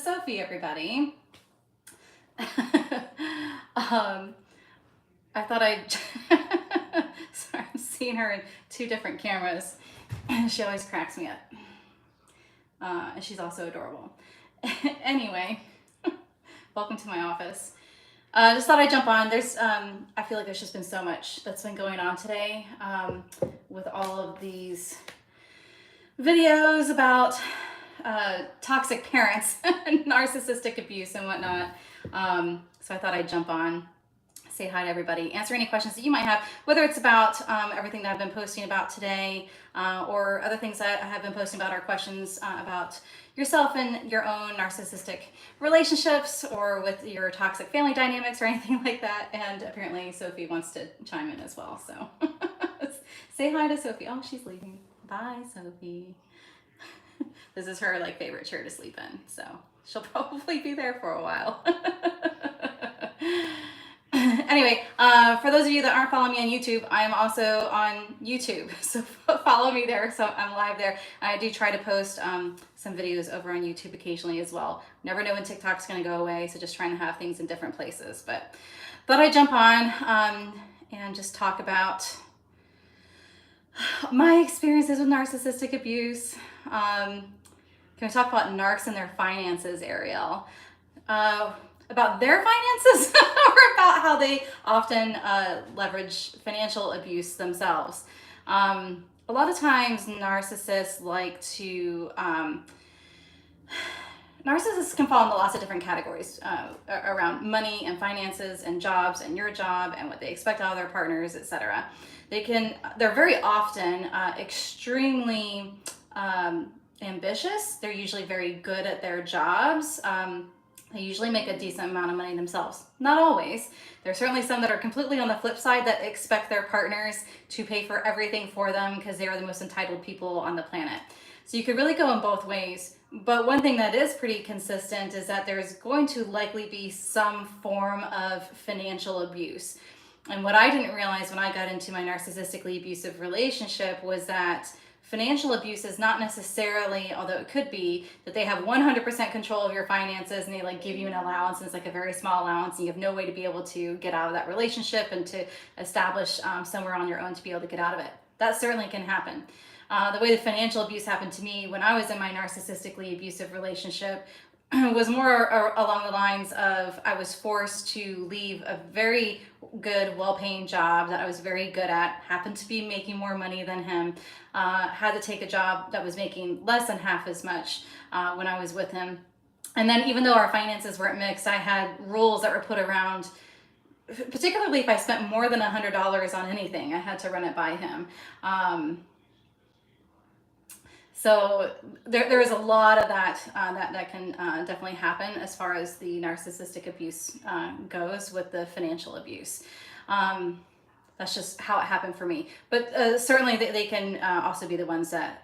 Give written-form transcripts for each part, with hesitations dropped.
Sophie, everybody. I thought I'd. Sorry, I'm seeing her in two different cameras. She always cracks me up. And she's also adorable. Anyway, welcome to my office. Just thought I'd jump on. I feel like there's just been so much that's been going on today with all of these videos about toxic parents and narcissistic abuse and whatnot. So I thought I'd jump on, say hi to everybody, answer any questions that you might have, whether it's about everything that I've been posting about today or other things that I have been posting about, or questions about yourself and your own narcissistic relationships or with your toxic family dynamics or anything like that. And apparently Sophie wants to chime in as well. So say hi to Sophie. Oh, she's leaving. Bye, Sophie. This is her favorite chair to sleep in, so she'll probably be there for a while. Anyway, for those of you that aren't following me on YouTube, I am also on YouTube, so follow me there. So I'm live there. I do try to post some videos over on YouTube occasionally as well. Never know when TikTok's going to go away, so just trying to have things in different places. But thought I'd jump on and just talk about my experiences with narcissistic abuse. Can we talk about narcs and their finances, Ariel? About their finances or about how they often leverage financial abuse themselves? A lot of times narcissists like to, narcissists can fall into lots of different categories around money and finances and jobs and your job and what they expect out of their partners, etc. They're very often extremely ambitious. They're usually very good at their jobs. They usually make a decent amount of money themselves. Not always. There are certainly some that are completely on the flip side that expect their partners to pay for everything for them because they are the most entitled people on the planet. So you could really go in both ways. But one thing that is pretty consistent is that there's going to likely be some form of financial abuse. And what I didn't realize when I got into my narcissistically abusive relationship was that financial abuse is not necessarily, although it could be, that they have 100% control of your finances and they give you an allowance, and it's a very small allowance and you have no way to be able to get out of that relationship and to establish somewhere on your own to be able to get out of it. That certainly can happen. The way the financial abuse happened to me when I was in my narcissistically abusive relationship was more along the lines of I was forced to leave a very good, well-paying job that I was very good at, happened to be making more money than him, had to take a job that was making less than half as much when I was with him. And then even though our finances weren't mixed, I had rules that were put around, particularly if I spent more than $100 on anything, I had to run it by him. So there is a lot of that that can definitely happen as far as the narcissistic abuse goes with the financial abuse. That's just how it happened for me. But certainly they can also be the ones that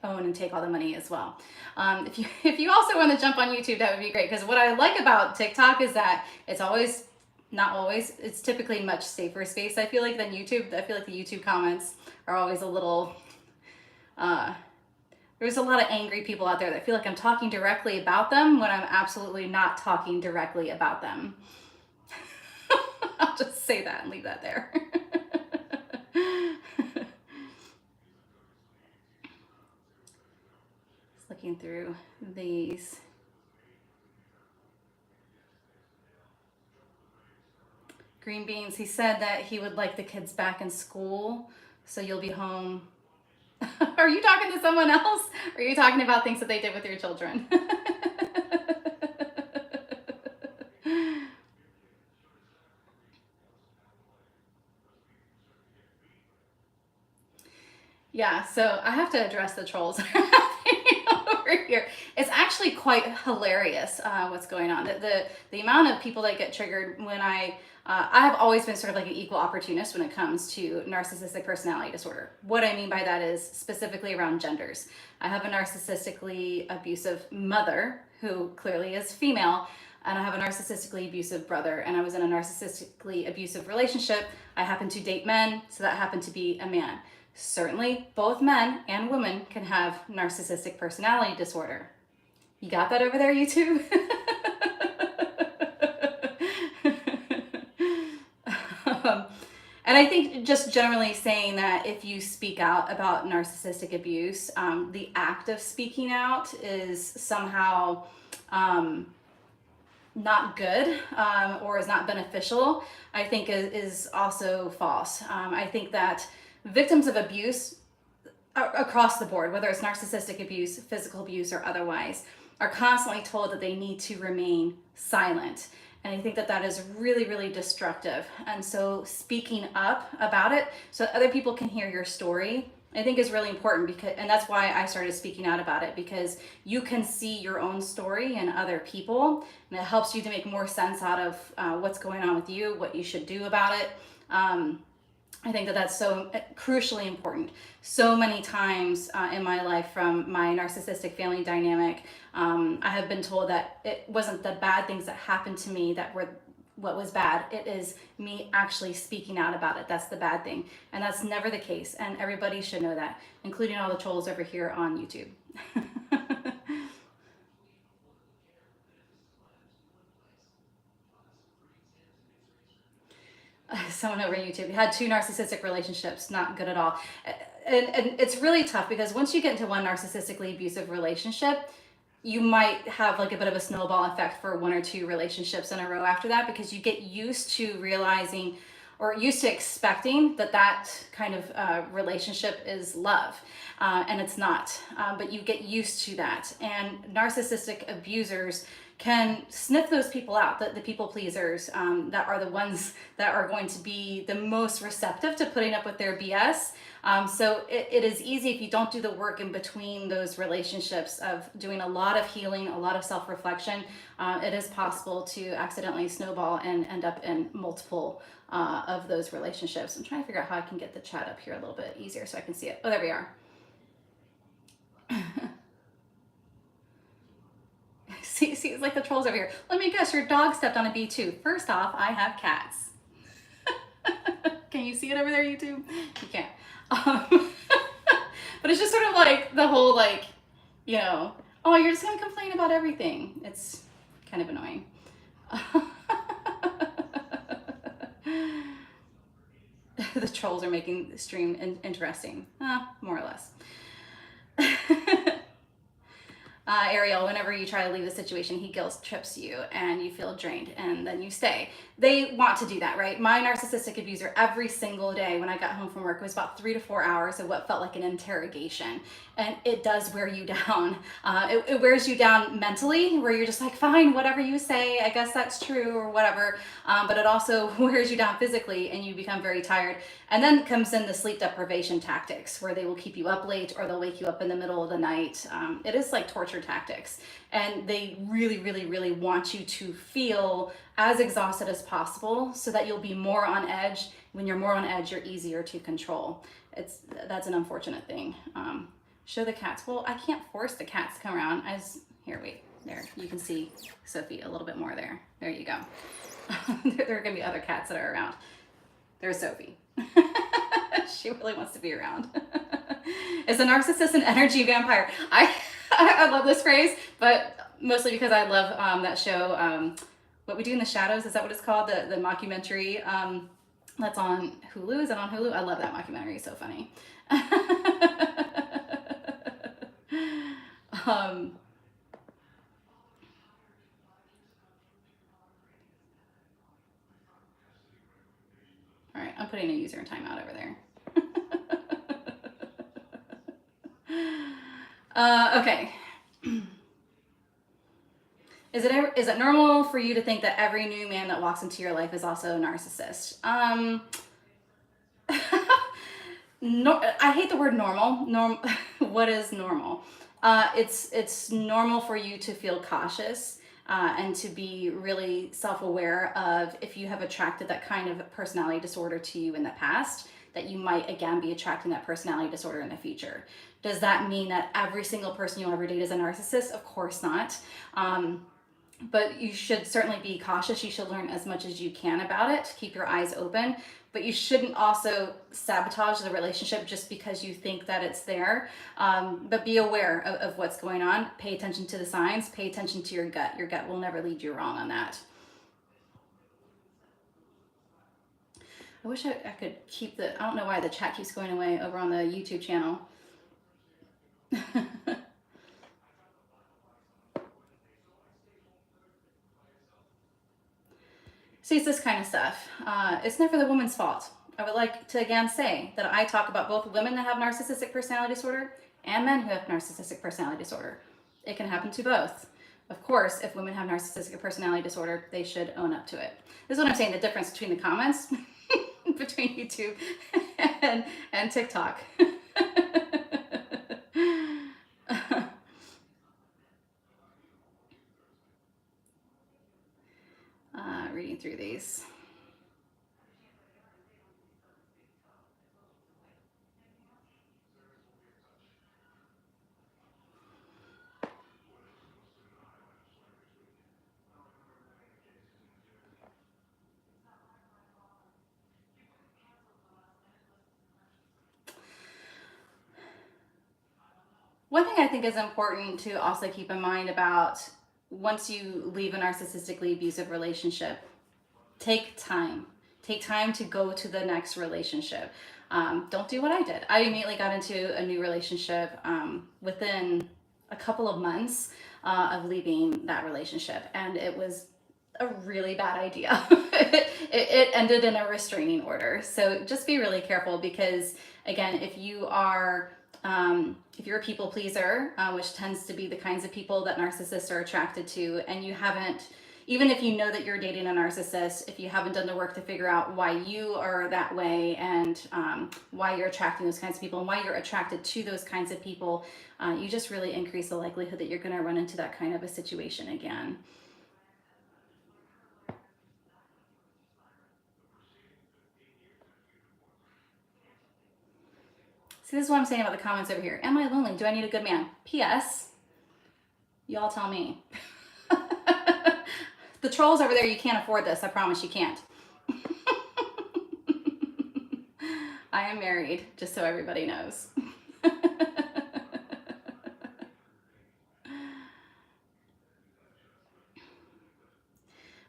own and take all the money as well. If you also want to jump on YouTube, that would be great, because what I like about TikTok is that it's always, not always, it's typically much safer space, I feel like, than YouTube. I feel like the YouTube comments are always a little... There's a lot of angry people out there that feel like I'm talking directly about them when I'm absolutely not talking directly about them. I'll just say that and leave that there. Just looking through these. Green Beans, he said that he would like the kids back in school, so you'll be home. Are you talking to someone else? Or are you talking about things that they did with your children? Yeah, so I have to address the trolls that are happening over here. It's actually quite hilarious what's going on. The amount of people that get triggered when I have always been sort of like an equal opportunist when it comes to narcissistic personality disorder. What I mean by that is specifically around genders. I have a narcissistically abusive mother who clearly is female, and I have a narcissistically abusive brother, and I was in a narcissistically abusive relationship. I happen to date men, so that happened to be a man. Certainly, both men and women can have narcissistic personality disorder. You got that over there, YouTube? um, and I think just generally saying that if you speak out about narcissistic abuse, the act of speaking out is somehow um, not good, or is not beneficial, I think is also false. I think that victims of abuse across the board, whether it's narcissistic abuse, physical abuse, or otherwise, are constantly told that they need to remain silent. And I think that that is really, really destructive. And so speaking up about it so that other people can hear your story, I think is really important, because, and that's why I started speaking out about it, because you can see your own story in other people, and it helps you to make more sense out of what's going on with you, what you should do about it. I think that that's so crucially important. So many times in my life, from my narcissistic family dynamic, I have been told that it wasn't the bad things that happened to me that were what was bad. It is me actually speaking out about it. That's the bad thing. And that's never the case. And everybody should know that, including all the trolls over here on YouTube. Someone over YouTube had two narcissistic relationships, not good at all. And it's really tough, because once you get into one narcissistically abusive relationship, you might have like a bit of a snowball effect for one or two relationships in a row after that, because you get used to realizing, or used to expecting, that that kind of relationship is love. And it's not, but you get used to that. And narcissistic abusers can sniff those people out, the people pleasers, that are the ones that are going to be the most receptive to putting up with their BS. So it is easy, if you don't do the work in between those relationships of doing a lot of healing, a lot of self-reflection, it is possible to accidentally snowball and end up in multiple of those relationships. I'm trying to figure out how I can get the chat up here a little bit easier so I can see it. Oh, there we are. See, it's like the trolls over here. Let me guess, your dog stepped on a bee too. First off, I have cats. Can you see it over there, YouTube? You can't. But it's just sort of like the whole, like, you know, oh, you're just gonna complain about everything. It's kind of annoying. The trolls are making the stream interesting, more or less. Ariel, whenever you try to leave the situation, he guilt trips you and you feel drained, and then you stay. They want to do that, right? My narcissistic abuser, every single day when I got home from work, was about 3 to 4 hours of what felt like an interrogation. And it does wear you down. It wears you down mentally, where you're just like, fine, whatever you say, I guess that's true, or whatever. But it also wears you down physically, and you become very tired. And then comes in the sleep deprivation tactics, where they will keep you up late, or they'll wake you up in the middle of the night. It is like torture tactics. And they really, really, really want you to feel as exhausted as possible, so that you'll be more on edge. When you're more on edge, you're easier to control. That's an unfortunate thing. Show the cats. Well, I can't force the cats to come around. Here, wait, there. You can see Sophie a little bit more there. There you go. There are gonna be other cats that are around. There's Sophie. She really wants to be around. Is a narcissist an energy vampire? I love this phrase, but mostly because I love that show, What We Do in the Shadows. Is that what it's called? The mockumentary that's on Hulu. Is it on Hulu? I love that mockumentary. It's so funny. All right, I'm putting a user in timeout over there. Okay. Is it normal for you to think that every new man that walks into your life is also a narcissist? No, I hate the word normal. What is normal? It's normal for you to feel cautious, and to be really self-aware of if you have attracted that kind of personality disorder to you in the past, that you might again be attracting that personality disorder in the future. Does that mean that every single person you'll ever date is a narcissist? Of course not. But you should certainly be cautious. You should learn as much as you can about it. Keep your eyes open. but you shouldn't also sabotage the relationship just because you think that it's there. But be aware of what's going on. Pay attention to the signs. Pay attention to your gut. Your gut will never lead you wrong on that. I wish I could keep the, I don't know why the chat keeps going away over on the YouTube channel. See, it's this kind of stuff. It's never the woman's fault. I would like to again say that I talk about both women that have narcissistic personality disorder and men who have narcissistic personality disorder. It can happen to both. Of course, if women have narcissistic personality disorder, they should own up to it. This is what I'm saying, the difference between the comments between YouTube and TikTok. Reading through these. One thing I think is important to also keep in mind about once you leave a narcissistically abusive relationship, take time. Take time to go to the next relationship. Don't do what I did. I immediately got into a new relationship within a couple of months of leaving that relationship, and it was a really bad idea. It ended in a restraining order. So just be really careful because, again, if you're a people pleaser, which tends to be the kinds of people that narcissists are attracted to, and you haven't, even if you know that you're dating a narcissist, if you haven't done the work to figure out why you are that way and why you're attracting those kinds of people and why you're attracted to those kinds of people, you just really increase the likelihood that you're going to run into that kind of a situation again. See, this is what I'm saying about the comments over here. Am I lonely? Do I need a good man? P.S. Y'all tell me. The trolls over there, you can't afford this. I promise you can't. I am married, just so everybody knows.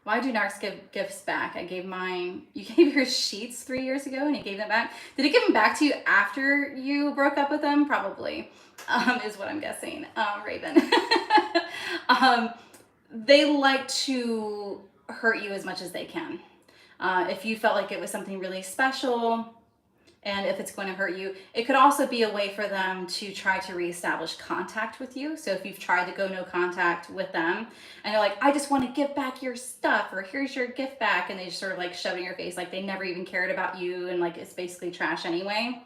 Why do narcs give gifts back? I gave mine. You gave your sheets 3 years ago and you gave them back. Did he give them back to you after you broke up with them? Probably, is what I'm guessing. Raven. They like to hurt you as much as they can. If you felt like it was something really special, and if it's going to hurt you, it could also be a way for them to try to reestablish contact with you. So if you've tried to go no contact with them and they're like, I just want to give back your stuff, or here's your gift back, and they just sort of like shove it in your face like they never even cared about you and like it's basically trash anyway.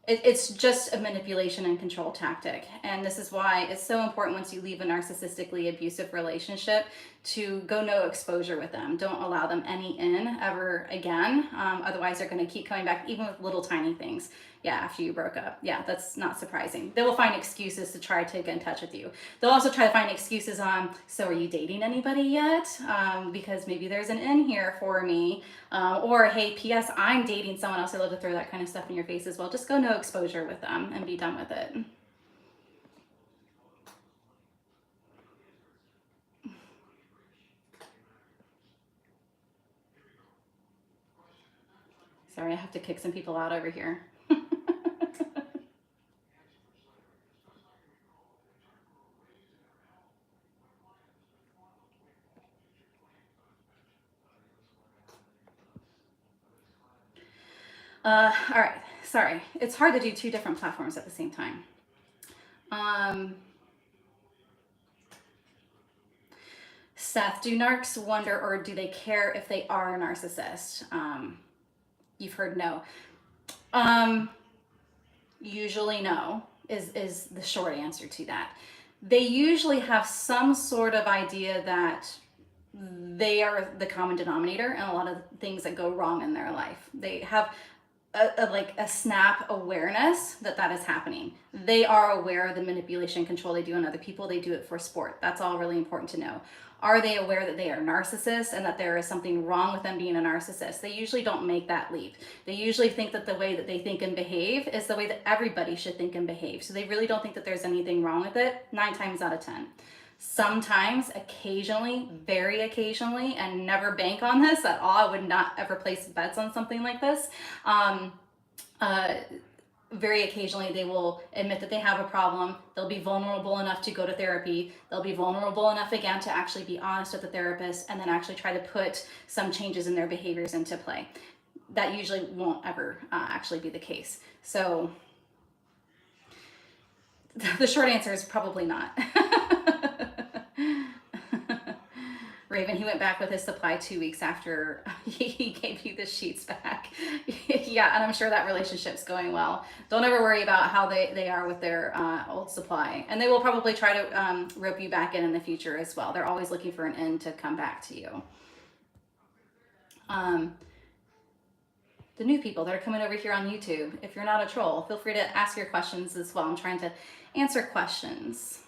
It's just a manipulation and control tactic. And this is why it's so important once you leave a narcissistically abusive relationship to go no exposure with them. Don't allow them any in ever again. Otherwise, they're going to keep coming back, even with little tiny things. Yeah, after you broke up. Yeah, that's not surprising. They will find excuses to try to get in touch with you. They'll also try to find excuses on, so are you dating anybody yet? Because maybe there's an in here for me. Or, hey, P.S., I'm dating someone else. They love to throw that kind of stuff in your face as well. Just go no exposure with them and be done with it. Sorry, I have to kick some people out over here. All right, sorry. It's hard to do 2 different platforms at the same time. Seth, do narcs wonder or do they care if they are a narcissist? You've heard no. Usually no is the short answer to that. They usually have some sort of idea that they are the common denominator in a lot of things that go wrong in their life. They have like a snap awareness that that is happening. They are aware of the manipulation and control they do on other people. They do it for sport. That's all really important to know. Are they aware that they are narcissists and that there is something wrong with them being a narcissist? They usually don't make that leap. They usually think that the way that they think and behave is the way that everybody should think and behave. So they really don't think that there's anything wrong with it 9 times out of 10. Sometimes, occasionally, very occasionally, and never bank on this at all. I would not ever place bets on something like this. Uh, very occasionally they will admit that they have a problem. They'll be vulnerable enough to go to therapy. They'll be vulnerable enough again to actually be honest with the therapist and then actually try to put some changes in their behaviors into play. That usually won't ever actually be the case. So the short answer is probably not. Raven, he went back with his supply 2 weeks after he gave you the sheets back. Yeah, and I'm sure that relationship's going well. Don't ever worry about how they are with their old supply. And they will probably try to rope you back in the future as well. They're always looking for an end to come back to you. The new people that are coming over here on YouTube, if you're not a troll, feel free to ask your questions as well. I'm trying to answer questions.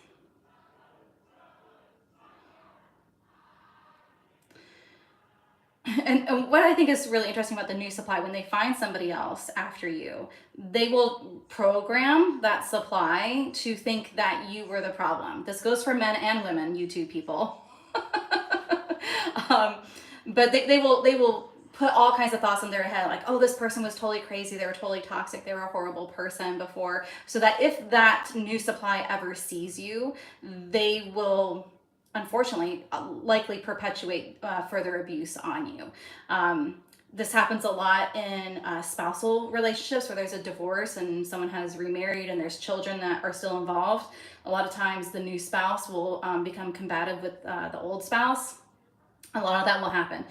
And what I think is really interesting about the new supply, when they find somebody else after you, they will program that supply to think that you were the problem. This goes for men and women, YouTube people. But they will put all kinds of thoughts in their head, like, oh, this person was totally crazy, they were totally toxic, they were a horrible person before, so that if that new supply ever sees you, they will unfortunately likely perpetuate further abuse on you. This happens a lot in spousal relationships where there's a divorce and someone has remarried and there's children that are still involved. A lot of times the new spouse will become combative with the old spouse. A lot of that will happen.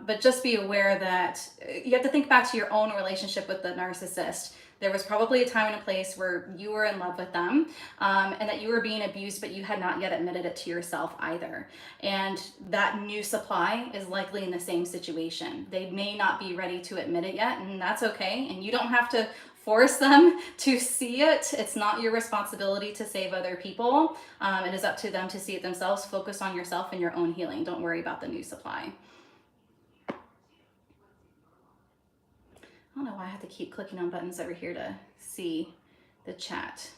But just be aware that you have to think back to your own relationship with the narcissist. There was probably a time and a place where you were in love with them and that you were being abused, but you had not yet admitted it to yourself either. And that new supply is likely in the same situation. They may not be ready to admit it yet, and that's okay. And you don't have to force them to see it. It's not your responsibility to save other people. It is up to them to see it themselves. Focus on yourself and your own healing. Don't worry about the new supply. I don't know why I have to keep clicking on buttons over here to see the chat.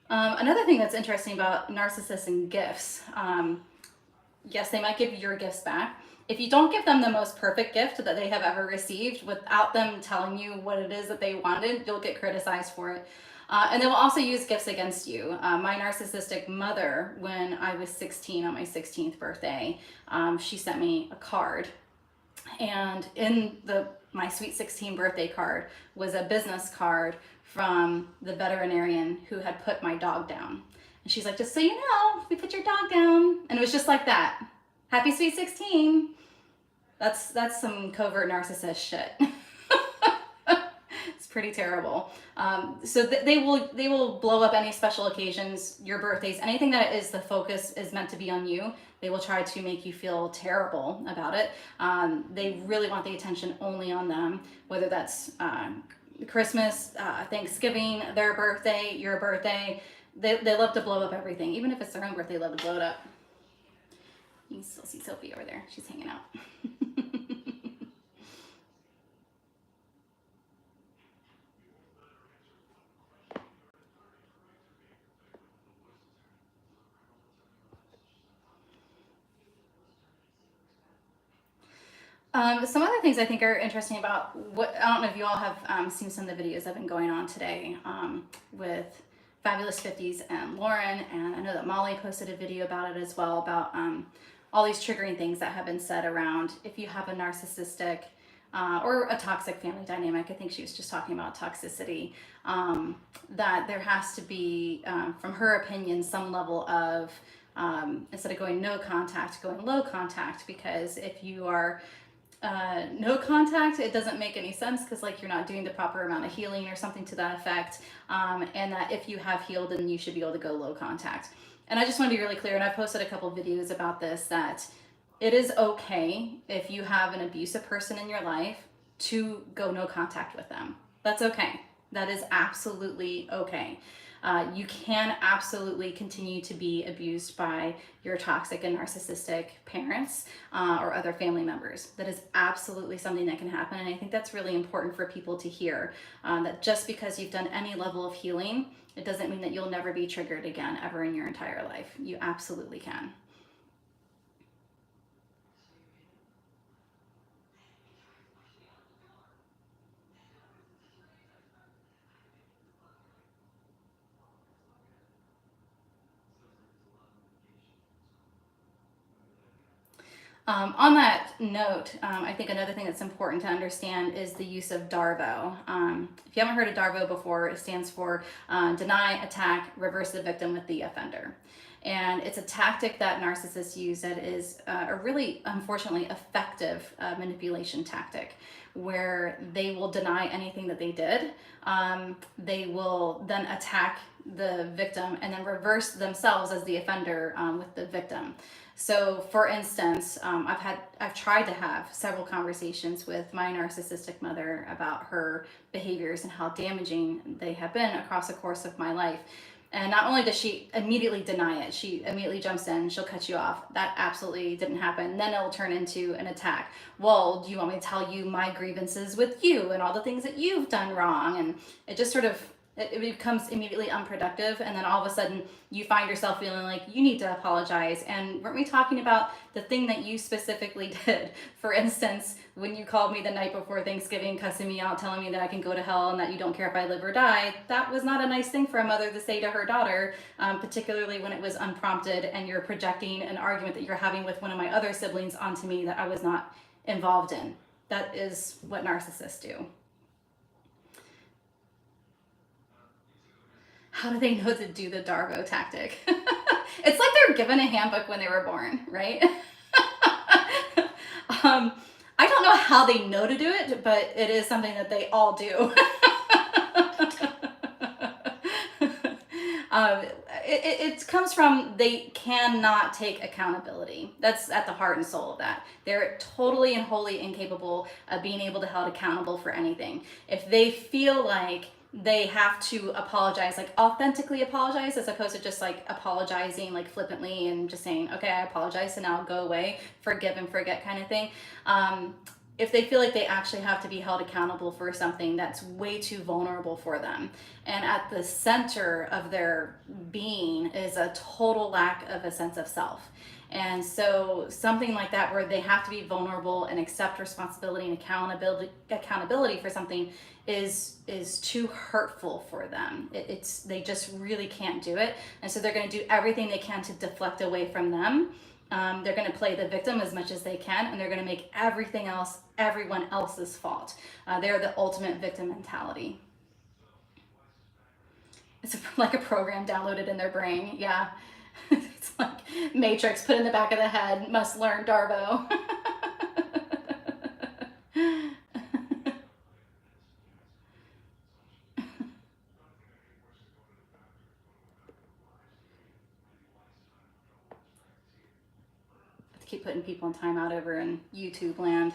Another thing that's interesting about narcissists and gifts, yes, they might give you your gifts back. If you don't give them the most perfect gift that they have ever received without them telling you what it is that they wanted, you'll get criticized for it. And they will also use gifts against you. My narcissistic mother, when I was 16 on my 16th birthday, she sent me a card. And in my sweet 16 birthday card was a business card from the veterinarian who had put my dog down. And she's like, just so you know, we put your dog down. And it was just like that. Happy sweet 16. That's some covert narcissist shit. It's pretty terrible. So they will blow up any special occasions, your birthdays, anything that is the focus is meant to be on you. They will try to make you feel terrible about it. They really want the attention only on them, whether that's Christmas, Thanksgiving, their birthday, your birthday. They love to blow up everything. Even if it's their own birthday, they love to blow it up. You can still see Sophie over there. She's hanging out. Some other things I think are interesting about what, I don't know if you all have seen some of the videos that have been going on today with Fabulous 50s and Lauren, and I know that Molly posted a video about it as well, about all these triggering things that have been said around if you have a narcissistic or a toxic family dynamic. I think she was just talking about toxicity, that there has to be, from her opinion, some level of, instead of going no contact, going low contact, because if you are no contact, it doesn't make any sense because like you're not doing the proper amount of healing or something to that effect, and that if you have healed, then you should be able to go low contact. And I just want to be really clear, and I've posted a couple videos about this, that it is okay if you have an abusive person in your life to go no contact with them. That's okay. That is absolutely okay. You can absolutely continue to be abused by your toxic and narcissistic parents or other family members. That is absolutely something that can happen. And I think that's really important for people to hear, that just because you've done any level of healing, it doesn't mean that you'll never be triggered again ever in your entire life. You absolutely can. On that note, I think another thing that's important to understand is the use of DARVO. If you haven't heard of DARVO before, it stands for Deny, Attack, Reverse the Victim with the Offender. And it's a tactic that narcissists use that is a really, unfortunately, effective manipulation tactic, where they will deny anything that they did. They will then attack the victim and then reverse themselves as the offender with the victim. So, for instance, I've tried to have several conversations with my narcissistic mother about her behaviors and how damaging they have been across the course of my life. And not only does she immediately deny it, she immediately jumps in, she'll cut you off. That absolutely didn't happen. Then it'll turn into an attack. Well, do you want me to tell you my grievances with you and all the things that you've done wrong? And it just sort of, it becomes immediately unproductive, and then all of a sudden you find yourself feeling like you need to apologize. And weren't we talking about the thing that you specifically did? For instance, when you called me the night before Thanksgiving, cussing me out, telling me that I can go to hell and that you don't care if I live or die, that was not a nice thing for a mother to say to her daughter, particularly when it was unprompted and you're projecting an argument that you're having with one of my other siblings onto me that I was not involved in. That is what narcissists do. How do they know to do the Darvo tactic? It's like they're given a handbook when they were born, right? I don't know how they know to do it, but it is something that they all do. It comes from they cannot take accountability. That's at the heart and soul of that. They're totally and wholly incapable of being able to held accountable for anything. If they feel like they have to apologize, like authentically apologize, as opposed to just like apologizing like flippantly and just saying, okay, I apologize and now go away, forgive and forget kind of thing. If they feel like they actually have to be held accountable for something that's way too vulnerable for them, and at the center of their being is a total lack of a sense of self. And so something like that, where they have to be vulnerable and accept responsibility and accountability for something, is too hurtful for them. It's they just really can't do it, and so they're going to do everything they can to deflect away from them. They're going to play the victim as much as they can, and they're going to make everything else everyone else's fault. They're the ultimate victim mentality. It's like a program downloaded in their brain. Yeah. It's like Matrix put in the back of the head, must learn Darvo. Keep putting people in timeout over in YouTube land.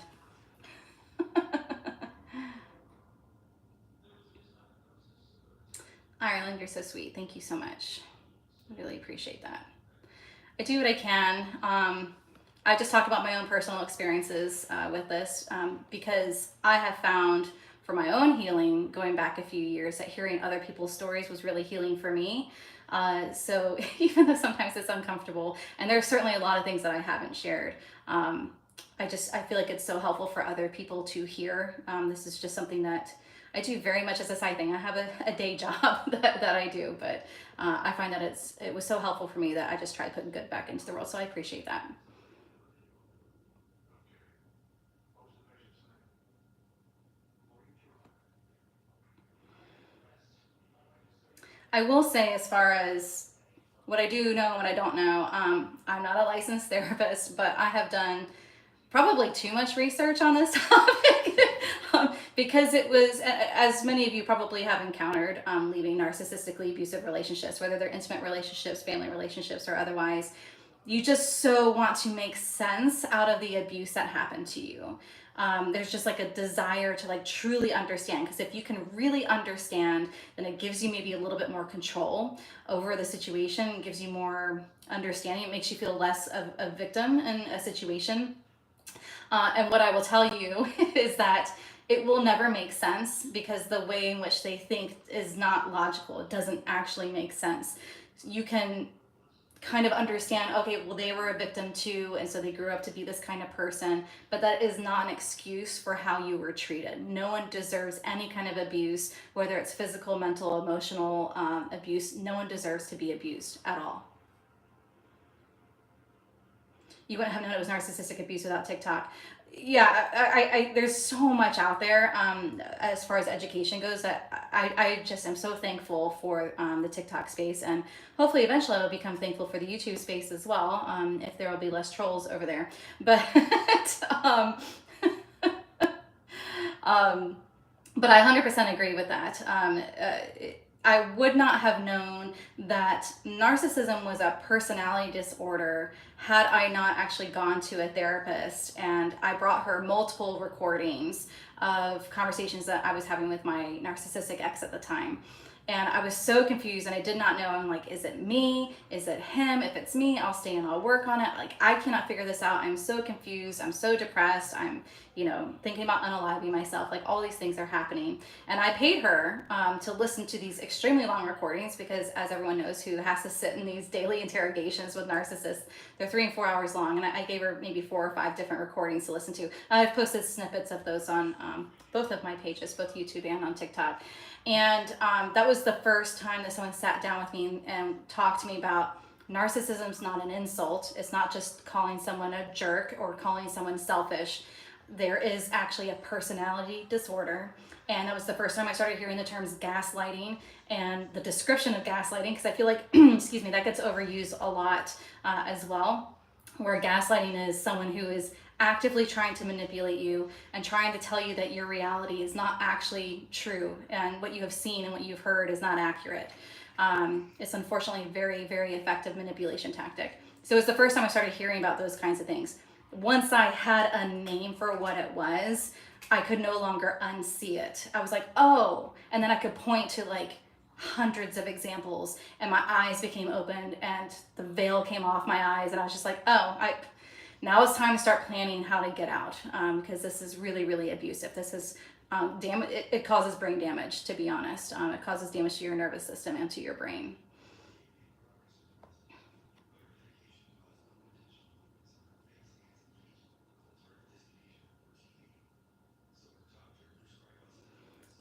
Ireland, you're so sweet. Thank you so much. I really appreciate that. I do what I can. I just talk about my own personal experiences with this because I have found for my own healing, going back a few years, that hearing other people's stories was really healing for me. So even though sometimes it's uncomfortable, and there's certainly a lot of things that I haven't shared, I feel like it's so helpful for other people to hear. This is just something that I do very much as a side thing. I have a day job that I do, but I find that it was so helpful for me that I just try to put good back into the world. So I appreciate that. I will say, as far as what I do know and what I don't know, I'm not a licensed therapist, but I have done probably too much research on this topic because it was, as many of you probably have encountered, leaving narcissistically abusive relationships, whether they're intimate relationships, family relationships, or otherwise. You just so want to make sense out of the abuse that happened to you. There's just like a desire to like truly understand, because if you can really understand, then it gives you maybe a little bit more control over the situation. It gives you more understanding. It makes you feel less of a victim in a situation. And what I will tell you is that it will never make sense, because the way in which they think is not logical. It doesn't actually make sense. You can kind of understand, okay, well, they were a victim too, and so they grew up to be this kind of person, but that is not an excuse for how you were treated. No one deserves any kind of abuse, whether it's physical, mental, emotional abuse. No one deserves to be abused at all. You wouldn't have known it was narcissistic abuse without TikTok. Yeah, there's so much out there, as far as education goes, that I just am so thankful for the TikTok space, and hopefully eventually I'll become thankful for the YouTube space as well, if there will be less trolls over there. But um, um, but I 100% agree with that. I would not have known that narcissism was a personality disorder had I not actually gone to a therapist, and I brought her multiple recordings of conversations that I was having with my narcissistic ex at the time. And I was so confused, and I did not know. I'm like, is it me? Is it him? If it's me, I'll stay and I'll work on it. Like, I cannot figure this out. I'm so confused. I'm so depressed. I'm, thinking about unaliving myself. Like, all these things are happening. And I paid her to listen to these extremely long recordings, because, as everyone knows who has to sit in these daily interrogations with narcissists, they're 3 and 4 hours long. And I gave her maybe 4 or 5 different recordings to listen to. I've posted snippets of those on both of my pages, both YouTube and on TikTok. And that was the first time that someone sat down with me and talked to me about narcissism's not an insult. It's not just calling someone a jerk or calling someone selfish. There is actually a personality disorder. And that was the first time I started hearing the terms gaslighting and the description of gaslighting, because I feel like, excuse me, that gets overused a lot as well, where gaslighting is someone who is actively trying to manipulate you and trying to tell you that your reality is not actually true, and what you have seen and what you've heard is not accurate. It's unfortunately a very, very effective manipulation tactic. So it's the first time I started hearing about those kinds of things. Once I had a name for what it was, I could no longer unsee it. I was like, oh, and then I could point to like hundreds of examples, and my eyes became opened and the veil came off my eyes, and I was just like, oh, now it's time to start planning how to get out, because this is really, really abusive. This is it causes brain damage, to be honest. It causes damage to your nervous system and to your brain.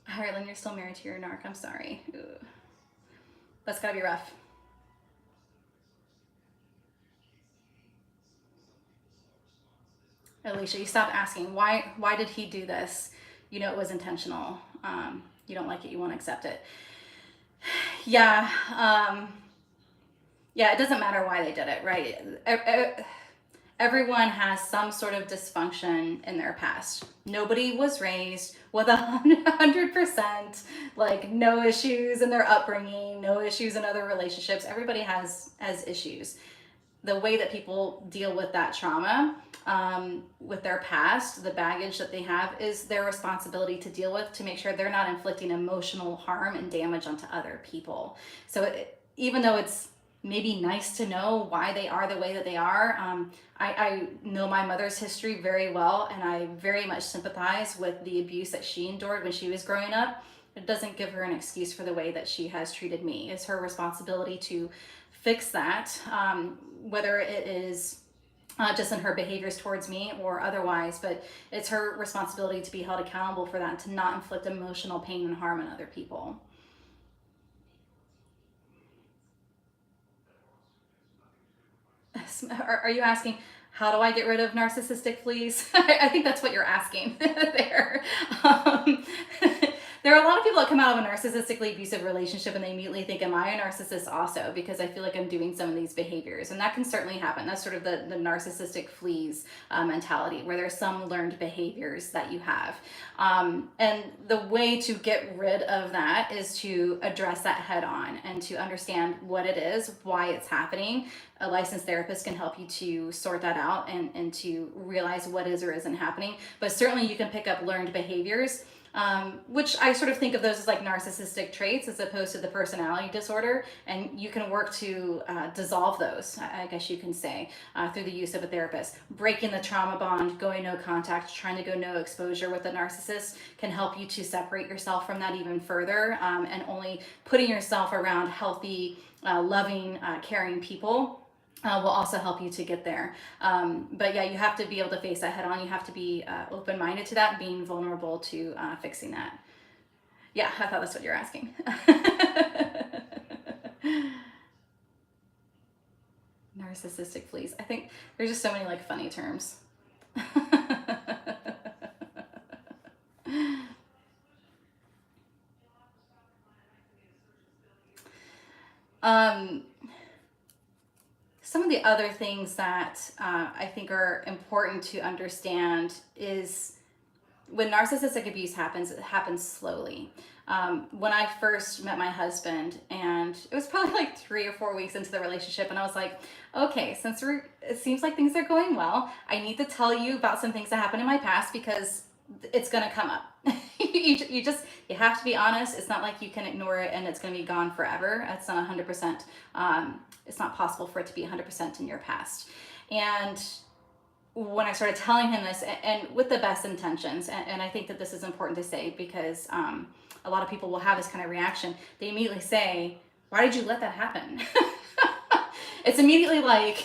Harlan, you're still married to your narc. I'm sorry. Ooh. That's gotta be rough. Alicia, you stopped asking why did he do this? It was intentional. You don't like it, you won't accept it. Yeah, yeah, it doesn't matter why they did it, right? Everyone has some sort of dysfunction in their past. Nobody was raised with 100% like no issues in their upbringing, no issues in other relationships. Everybody has issues. The way that people deal with that trauma, with their past, the baggage that they have, is their responsibility to deal with, to make sure they're not inflicting emotional harm and damage onto other people. So even though it's maybe nice to know why they are the way that they are, I know my mother's history very well, and I very much sympathize with the abuse that she endured when she was growing up. It doesn't give her an excuse for the way that she has treated me. It's her responsibility to fix that, whether it is just in her behaviors towards me or otherwise, but it's her responsibility to be held accountable for that, to not inflict emotional pain and harm on other people. Are you asking, how do I get rid of narcissistic fleas? I think that's what you're asking there. There are a lot of people that come out of a narcissistically abusive relationship and they immediately think, am I a narcissist also? Because I feel like I'm doing some of these behaviors. And that can certainly happen. That's sort of the narcissistic fleas mentality, where there's some learned behaviors that you have. And the way to get rid of that is to address that head on and to understand what it is, why it's happening. A licensed therapist can help you to sort that out and to realize what is or isn't happening. But certainly you can pick up learned behaviors, which I sort of think of those as like narcissistic traits as opposed to the personality disorder. And you can work to dissolve those, I guess you can say, through the use of a therapist. Breaking the trauma bond, going no contact, trying to go no exposure with a narcissist can help you to separate yourself from that even further, and only putting yourself around healthy, loving, caring people will also help you to get there. But yeah, you have to be able to face that head on. You have to be open-minded to that, being vulnerable to fixing that. Yeah, I thought that's what you're asking. Narcissistic fleas. I think there's just so many like funny terms. um, Some of the other things that I think are important to understand is when narcissistic abuse happens, it happens slowly. When I first met my husband, and it was probably like 3 or 4 weeks into the relationship, and I was like, okay, it seems like things are going well, I need to tell you about some things that happened in my past because it's gonna come up. You have to be honest. It's not like you can ignore it and it's gonna be gone forever. It's not 100%. It's not possible for it to be 100% in your past. And when I started telling him this, and with the best intentions, and I think that this is important to say because a lot of people will have this kind of reaction. They immediately say, "Why did you let that happen?" It's immediately like,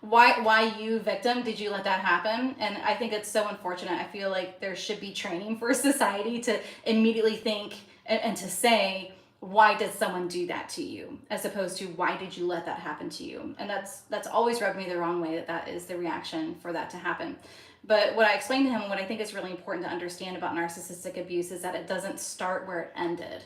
why you, victim? Did you let that happen? And I think it's so unfortunate. I feel like there should be training for society to immediately think and to say, why did someone do that to you, as opposed to why did you let that happen to you? And that's always rubbed me the wrong way, that is the reaction for that to happen. But what I explained to him, and what I think is really important to understand about narcissistic abuse, is that it doesn't start where it ended.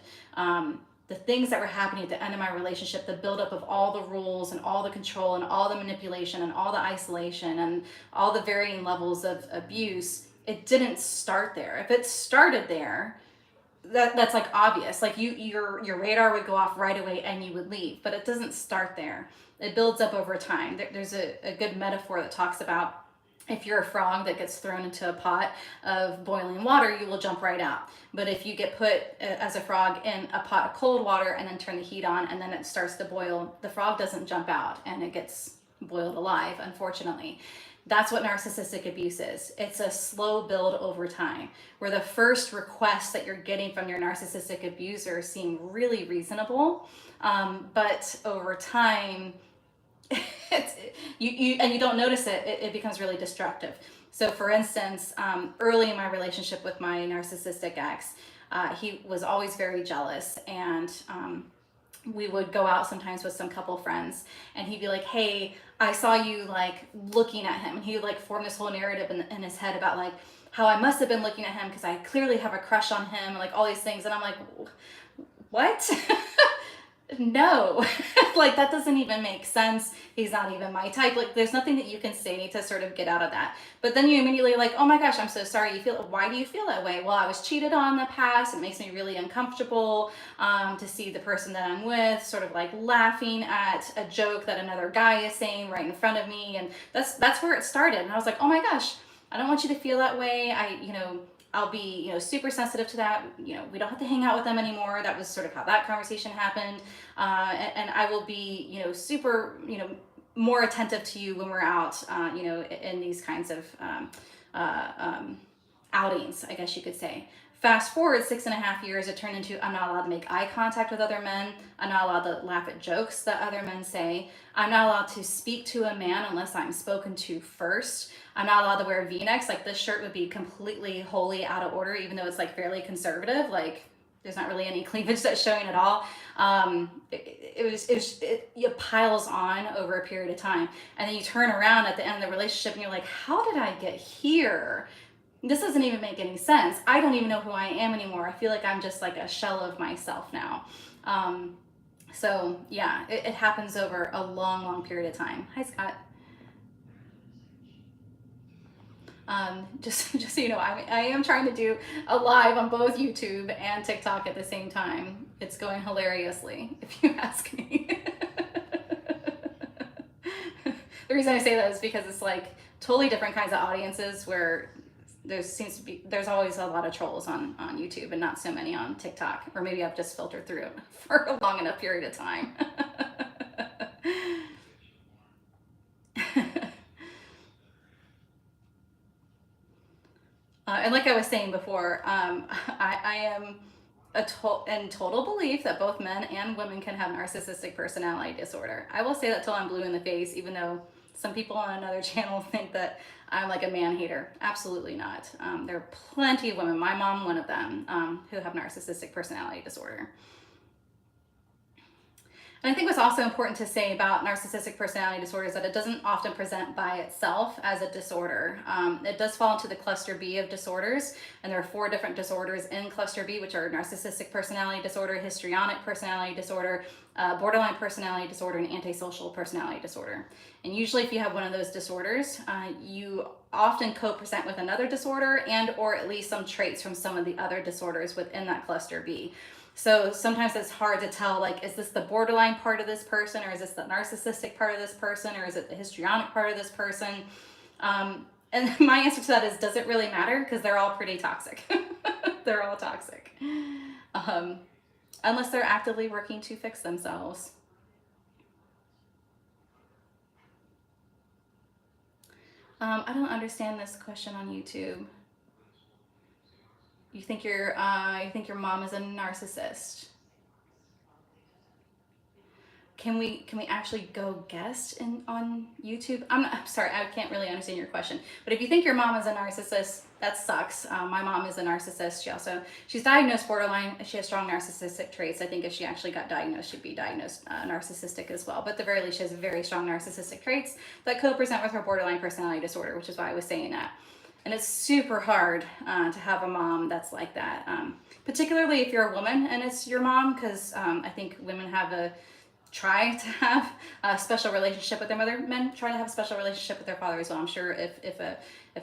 The things that were happening at the end of my relationship, the buildup of all the rules and all the control and all the manipulation and all the isolation and all the varying levels of abuse, it didn't start there. If it started there, that's like obvious. Like your radar would go off right away and you would leave. But it doesn't start there. It builds up over time. There's a good metaphor that talks about, if you're a frog that gets thrown into a pot of boiling water, you will jump right out. But if you get put as a frog in a pot of cold water and then turn the heat on and then it starts to boil, the frog doesn't jump out and it gets boiled alive, unfortunately. That's what narcissistic abuse is. It's a slow build over time, where the first requests that you're getting from your narcissistic abuser seem really reasonable, but over time, you don't notice it becomes really destructive. So for instance, early in my relationship with my narcissistic ex, he was always very jealous, and we would go out sometimes with some couple friends, and he'd be like, hey, I saw you like looking at him, and he would like form this whole narrative in his head about like how I must have been looking at him because I clearly have a crush on him, like all these things. And I'm like, what? No. Like that doesn't even make sense. He's not even my type. Like there's nothing that you can say to sort of get out of that. But then you immediately like, oh my gosh, I'm so sorry. Why do you feel that way? Well, I was cheated on in the past. It makes me really uncomfortable to see the person that I'm with sort of like laughing at a joke that another guy is saying right in front of me. And that's where it started. And I was like, oh my gosh, I don't want you to feel that way. I'll be, super sensitive to that. We don't have to hang out with them anymore. That was sort of how that conversation happened. And I will be, super, more attentive to you when we're out, in these kinds of outings, I guess you could say. Fast forward 6.5 years, it turned into, I'm not allowed to make eye contact with other men. I'm not allowed to laugh at jokes that other men say. I'm not allowed to speak to a man unless I'm spoken to first. I'm not allowed to wear V-necks. Like this shirt would be completely wholly out of order, even though it's like fairly conservative. Like there's not really any cleavage that's showing at all. It piles on over a period of time. And then you turn around at the end of the relationship and you're like, how did I get here? this doesn't even make any sense. I don't even know who I am anymore. I feel like I'm just like a shell of myself now. So yeah, it happens over a long, long period of time. Hi, Scott. Just so you know, I am trying to do a live on both YouTube and TikTok at the same time. It's going hilariously, if you ask me. The reason I say that is because it's like totally different kinds of audiences where there's always a lot of trolls on YouTube and not so many on TikTok, or maybe I've just filtered through it for a long enough period of time. And like I was saying before, I am in total belief that both men and women can have narcissistic personality disorder. I will say that till I'm blue in the face, even though some people on another channel think that I'm like a man hater. Absolutely not. There are plenty of women, my mom one of them, who have narcissistic personality disorder. And I think what's also important to say about narcissistic personality disorder is that it doesn't often present by itself as a disorder. It does fall into the cluster B of disorders, and there are 4 different disorders in cluster B, which are narcissistic personality disorder, histrionic personality disorder, borderline personality disorder, and antisocial personality disorder. And usually if you have one of those disorders, you often co-present with another disorder and or at least some traits from some of the other disorders within that cluster B. So sometimes it's hard to tell, like, is this the borderline part of this person, or is this the narcissistic part of this person, or is it the histrionic part of this person? And my answer to that is, does it really matter? Because they're all pretty toxic. They're all toxic. Unless they're actively working to fix themselves. I don't understand this question on YouTube. You think your mom is a narcissist? Can we actually go guest on YouTube? I'm sorry, I can't really understand your question. But if you think your mom is a narcissist, that sucks. My mom is a narcissist. She's diagnosed borderline. She has strong narcissistic traits. I think if she actually got diagnosed, she'd be diagnosed narcissistic as well. But at the very least, she has very strong narcissistic traits that co-present with her borderline personality disorder, which is why I was saying that. And it's super hard to have a mom that's like that, particularly if you're a woman and it's your mom, because I think women try to have a special relationship with their mother. Men try to have a special relationship with their father as well. I'm sure if a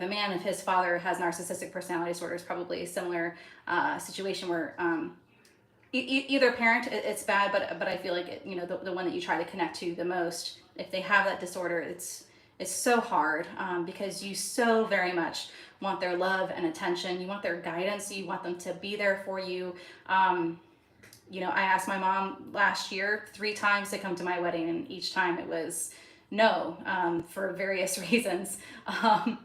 man, if his father has narcissistic personality disorder, it's probably a similar situation where either parent, it's bad, but I feel like the one that you try to connect to the most, if they have that disorder, it's so hard because you so very much want their love and attention. You want their guidance. You want them to be there for you. I asked my mom last year 3 times to come to my wedding, and each time it was no, for various reasons. And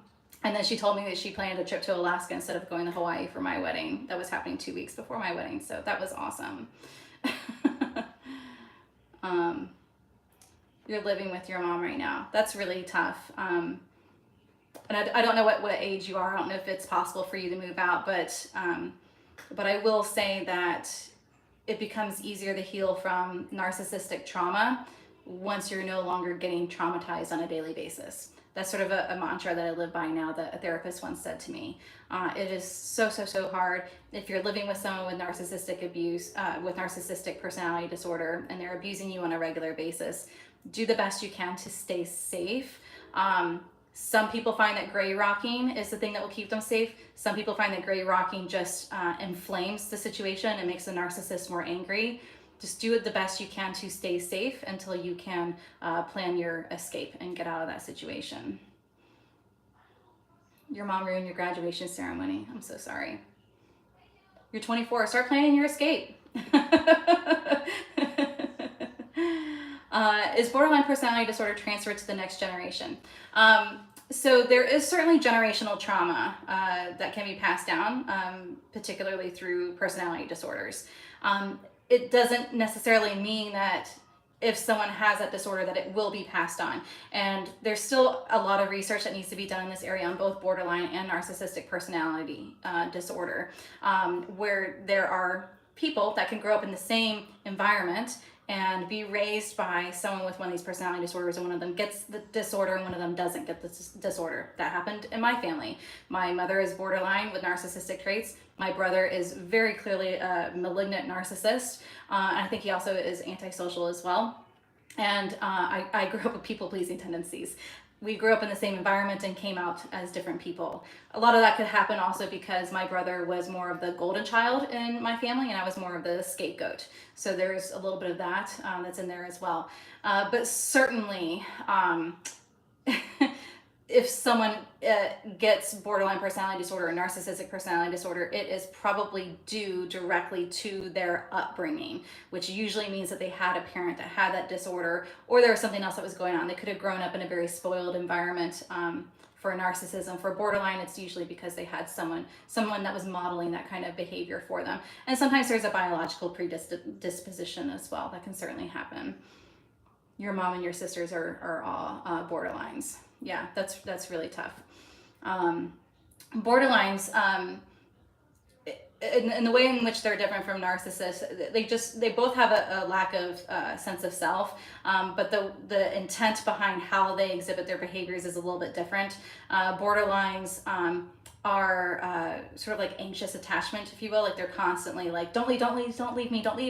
then she told me that she planned a trip to Alaska instead of going to Hawaii for my wedding. That was happening 2 weeks before my wedding, so that was awesome. You're living with your mom right now. That's really tough. And I don't know what age you are. I don't know if it's possible for you to move out, but I will say that it becomes easier to heal from narcissistic trauma once you're no longer getting traumatized on a daily basis. That's sort of a mantra that I live by now that a therapist once said to me. It is so hard if you're living with someone with narcissistic abuse, with narcissistic personality disorder, and they're abusing you on a regular basis. Do the best you can to stay safe. Some people find that gray rocking is the thing that will keep them safe. Some people find that gray rocking just inflames the situation and makes the narcissist more angry. Just do it the best you can to stay safe until you can plan your escape and get out of that situation. Your mom ruined your graduation ceremony. I'm so sorry. You're 24. Start planning your escape. Is borderline personality disorder transferred to the next generation? So there is certainly generational trauma that can be passed down, particularly through personality disorders. It doesn't necessarily mean that if someone has that disorder that it will be passed on. And there's still a lot of research that needs to be done in this area on both borderline and narcissistic personality disorder, where there are people that can grow up in the same environment and be raised by someone with one of these personality disorders, and one of them gets the disorder and one of them doesn't get the disorder. That happened in my family. My mother is borderline with narcissistic traits. My brother is very clearly a malignant narcissist. And I think he also is antisocial as well. And I grew up with people-pleasing tendencies. We grew up in the same environment and came out as different people. A lot of that could happen also because my brother was more of the golden child in my family, and I was more of the scapegoat. So there's a little bit of that that's in there as well. But certainly, if someone gets borderline personality disorder or narcissistic personality disorder, it is probably due directly to their upbringing, which usually means that they had a parent that had that disorder, or there was something else that was going on. They could have grown up in a very spoiled environment. For narcissism, for borderline, it's usually because they had someone that was modeling that kind of behavior for them. And sometimes there's a biological predisposition as well. That can certainly happen. Your mom and your sisters are all borderlines. Yeah, that's really tough. Borderlines, in the way in which they're different from narcissists, they both have a lack of sense of self, but the intent behind how they exhibit their behaviors is a little bit different. Borderlines are sort of like anxious attachment, if you will. Like they're constantly like, don't leave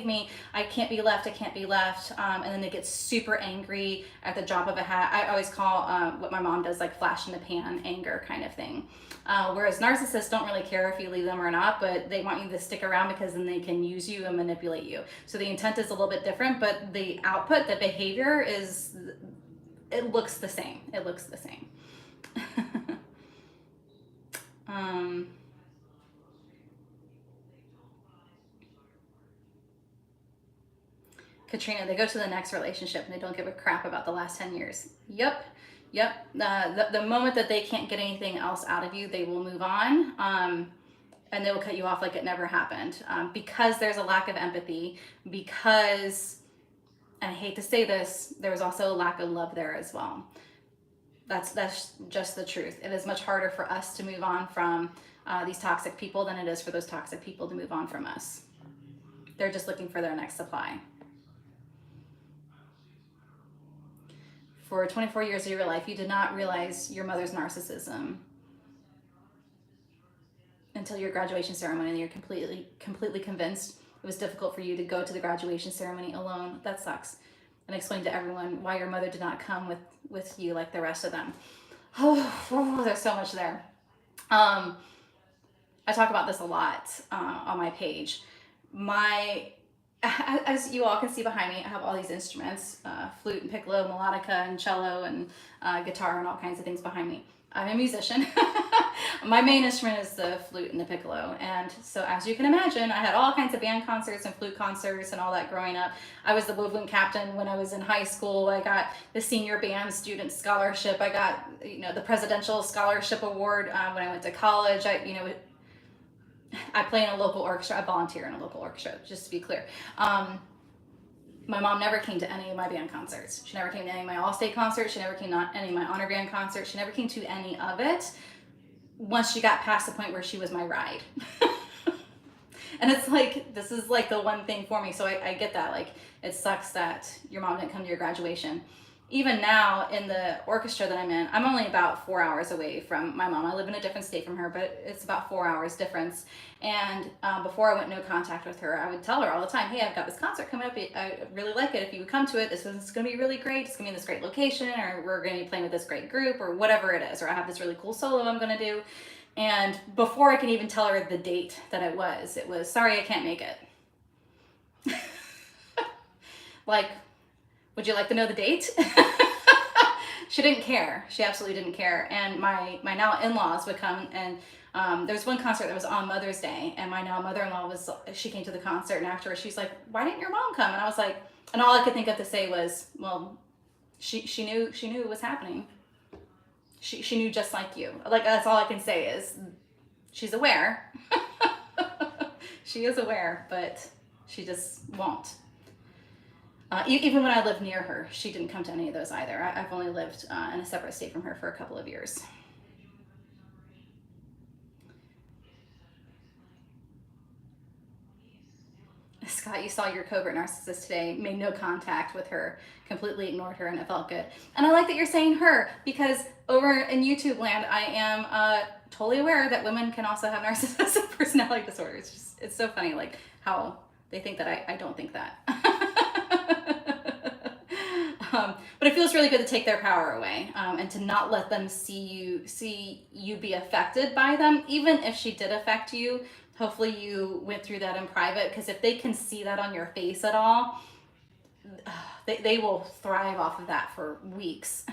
me, I can't be left, and then they get super angry at the drop of a hat. I always call what my mom does like flash in the pan anger kind of thing. Whereas narcissists don't really care if you leave them or not, but they want you to stick around because then they can use you and manipulate you. So the intent is a little bit different, but the output, the behavior it looks the same. Katrina, they go to the next relationship and they don't give a crap about the last 10 years. Yep. The moment that they can't get anything else out of you, they will move on. And they will cut you off like it never happened. Because there's a lack of empathy, because, and I hate to say this, there's also a lack of love there as well. That's just the truth. It is much harder for us to move on from these toxic people than it is for those toxic people to move on from us. They're just looking for their next supply. For 24 years of your life, you did not realize your mother's narcissism until your graduation ceremony, and you're completely convinced it was difficult for you to go to the graduation ceremony alone. That sucks. And explain to everyone why your mother did not come with you like the rest of them. Oh, there's so much there. I talk about this a lot on my page. As you all can see behind me, I have all these instruments, flute and piccolo, melodica and cello and guitar and all kinds of things behind me. I'm a musician. My main instrument is the flute and the piccolo. And so as you can imagine, I had all kinds of band concerts and flute concerts and all that growing up. I was the woodwind captain when I was in high school. I got the senior band student scholarship. I got, the presidential scholarship award when I went to college. I play in a local orchestra. I volunteer in a local orchestra, just to be clear. My mom never came to any of my band concerts. She never came to any of my All-State concerts. She never came to any of my honor band concerts. She never came to any of it once she got past the point where she was my ride. And it's like, this is like the one thing for me. So I get that. Like, it sucks that your mom didn't come to your graduation. Even now in the orchestra that I'm in, I'm only about 4 hours away from my mom. I live in a different state from her, but it's about 4 hours difference. And before I went no contact with her, I would tell her all the time, hey, I've got this concert coming up. I really like it. If you would come to it, this is going to be really great. It's going to be in this great location, or we're going to be playing with this great group, or whatever it is, or I have this really cool solo I'm going to do. And before I can even tell her the date that it was sorry, I can't make it. Like, would you like to know the date? She didn't care. She absolutely didn't care. And my now in-laws would come, and there was one concert that was on Mother's Day, and my now mother-in-law she came to the concert, and afterwards she's like, why didn't your mom come? And I was like, and all I could think of to say was, well, she knew it was happening. She knew just like you. Like, that's all I can say is she's aware. She is aware, but she just won't. Even when I lived near her, she didn't come to any of those either. I've only lived in a separate state from her for a couple of years. Scott, you saw your covert narcissist today, made no contact with her, completely ignored her, and it felt good. And I like that you're saying her, because over in YouTube land, I am totally aware that women can also have narcissistic personality disorder. It's so funny, like how they think that I don't think that. But it feels really good to take their power away, and to not let them see you be affected by them, even if she did affect you. Hopefully you went through that in private, because if they can see that on your face at all, they will thrive off of that for weeks.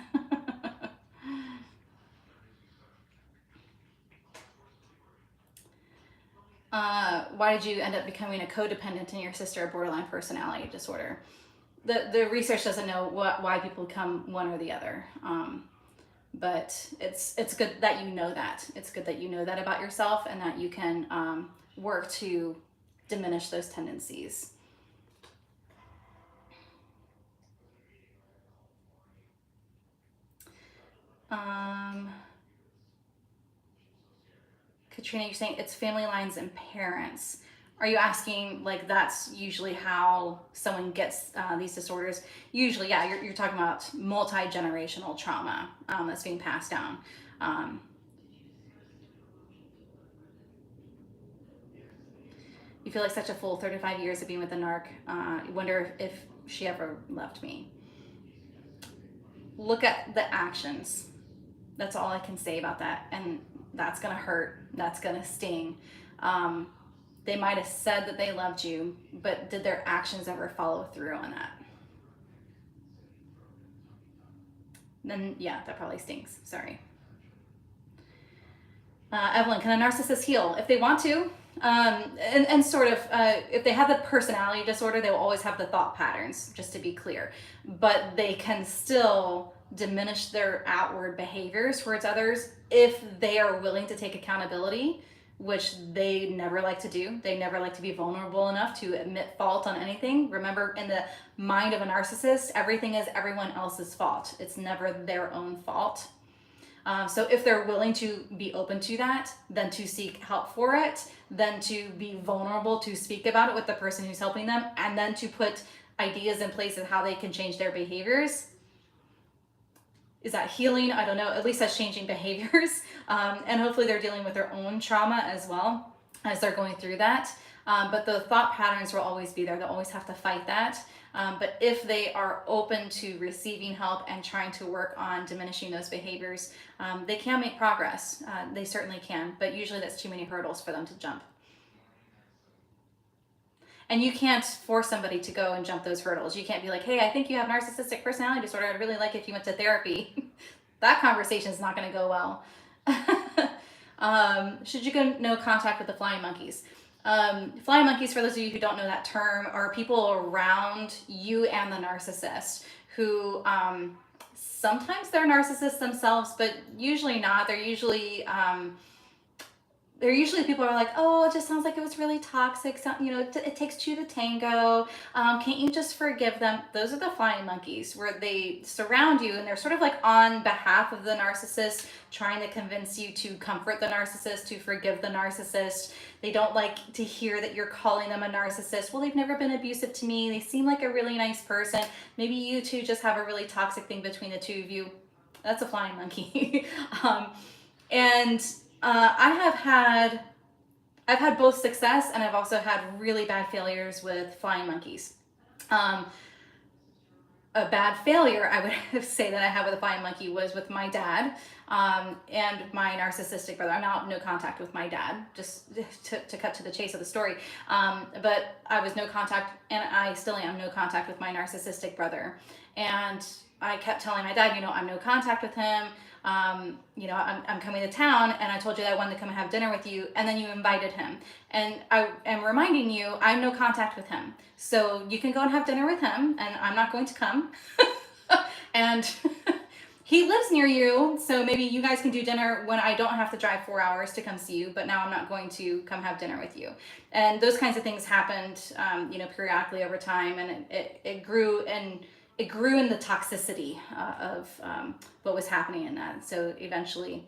Why did you end up becoming a codependent in your sister, a borderline personality disorder? The research doesn't know why people become one or the other. But it's good that you know that. It's good that you know that about yourself, and that you can work to diminish those tendencies. Katrina, you're saying it's family lines and parents. Are you asking, like, that's usually how someone gets these disorders? Usually, yeah, you're talking about multi-generational trauma that's being passed down. You feel like such a fool, 35 years of being with a narc. You wonder if she ever left me. Look at the actions. That's all I can say about that. And that's gonna hurt. That's gonna sting. They might have said that they loved you, but did their actions ever follow through on that? Then yeah, that probably stings. Sorry. Evelyn, can a narcissist heal? If they want to, and sort of, if they have the personality disorder, they will always have the thought patterns, just to be clear. But they can still diminish their outward behaviors towards others if they are willing to take accountability, which they never like to do. They never like to be vulnerable enough to admit fault on anything. Remember, in the mind of a narcissist, everything is everyone else's fault. It's never their own fault. So if they're willing to be open to that, then to seek help for it, then to be vulnerable to speak about it with the person who's helping them, and then to put ideas in place of how they can change their behaviors. Is that healing? I don't know. At least that's changing behaviors. And hopefully they're dealing with their own trauma as well as they're going through that. But the thought patterns will always be there. They'll always have to fight that. But if they are open to receiving help and trying to work on diminishing those behaviors, they can make progress. They certainly can, but usually that's too many hurdles for them to jump. And you can't force somebody to go and jump those hurdles. You can't be like, hey, I think you have narcissistic personality disorder. I'd really like if you went to therapy. That conversation is not going to go well. Should you go no contact with the flying monkeys? Flying monkeys, for those of you who don't know that term, are people around you and the narcissist who sometimes they're narcissists themselves, but usually not. They're usually people who are like, oh, it just sounds like it was really toxic. So, it takes two to tango. Can't you just forgive them? Those are the flying monkeys, where they surround you and they're sort of like on behalf of the narcissist, trying to convince you to comfort the narcissist, to forgive the narcissist. They don't like to hear that you're calling them a narcissist. Well, they've never been abusive to me. They seem like a really nice person. Maybe you two just have a really toxic thing between the two of you. That's a flying monkey. I've had both success, and I've also had really bad failures with flying monkeys. A bad failure I would say that I had with a flying monkey was with my dad and my narcissistic brother. I'm now no contact with my dad, just to cut to the chase of the story. But I was no contact, and I still am no contact with my narcissistic brother. And I kept telling my dad, I'm no contact with him. I'm coming to town, and I told you that I wanted to come and have dinner with you, and then you invited him. And I am reminding you, I'm no contact with him. So you can go and have dinner with him, and I'm not going to come. And he lives near you, so maybe you guys can do dinner when I don't have to drive 4 hours to come see you, but now I'm not going to come have dinner with you. And those kinds of things happened, periodically over time, and it grew, and it grew in the toxicity of what was happening in that. So eventually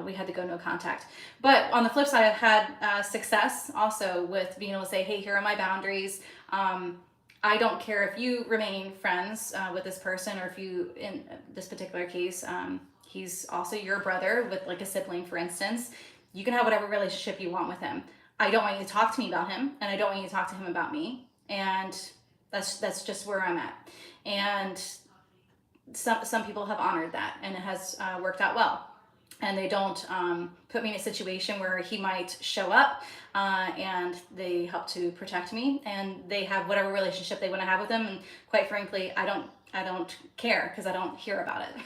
we had to go no contact. But on the flip side, I've had success also with being able to say, hey, here are my boundaries. I don't care if you remain friends with this person, or if you, in this particular case, he's also your brother with like a sibling, for instance. You can have whatever relationship you want with him. I don't want you to talk to me about him, and I don't want you to talk to him about me. And that's just where I'm at. And some people have honored that, and it has worked out well. And they don't put me in a situation where he might show up, and they help to protect me, and they have whatever relationship they want to have with him. And quite frankly, I don't care, because I don't hear about it.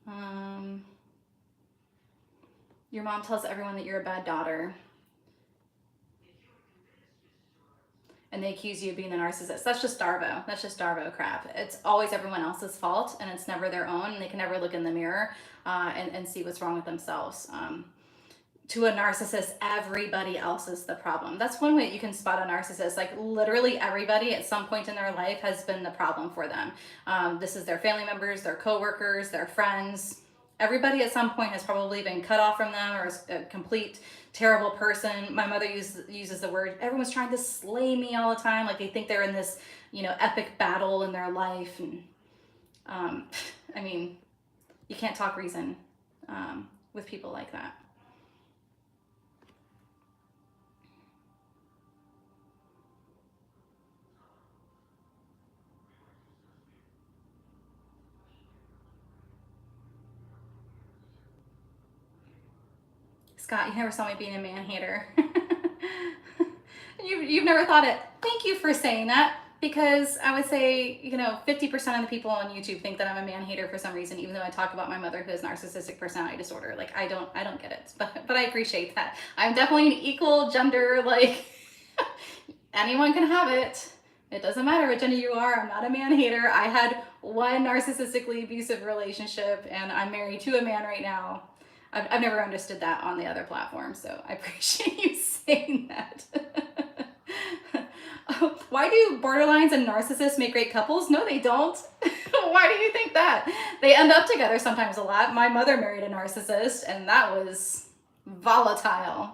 um, your mom tells everyone that you're a bad daughter, and they accuse you of being the narcissist. That's just Darvo. That's just Darvo crap. It's always everyone else's fault, and it's never their own, and they can never look in the mirror and see what's wrong with themselves. To a narcissist, everybody else is the problem. That's one way that you can spot a narcissist. Like literally everybody at some point in their life has been the problem for them. This is their family members, their coworkers, their friends. Everybody at some point has probably been cut off from them, or is a complete terrible person. My mother uses the word, everyone's trying to slay me all the time. Like they think they're in this, epic battle in their life. And I mean, you can't talk reason with people like that. Scott, you never saw me being a man hater. You've never thought it. Thank you for saying that, because I would say, 50% of the people on YouTube think that I'm a man hater for some reason, even though I talk about my mother who has narcissistic personality disorder. Like I don't get it, but I appreciate that. I'm definitely an equal gender, like anyone can have it. It doesn't matter what gender you are. I'm not a man hater. I had one narcissistically abusive relationship, and I'm married to a man right now. I've never understood that on the other platform, so I appreciate you saying that. Why do borderlines and narcissists make great couples? No, they don't. Why do you think that? They end up together sometimes a lot. My mother married a narcissist, and that was volatile.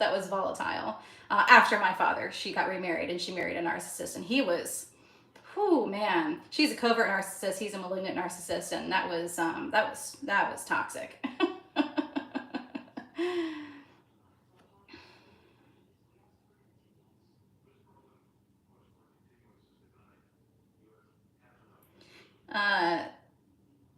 After my father, she got remarried, and she married a narcissist, and he was, whew, man. She's a covert narcissist. He's a malignant narcissist, and that was toxic.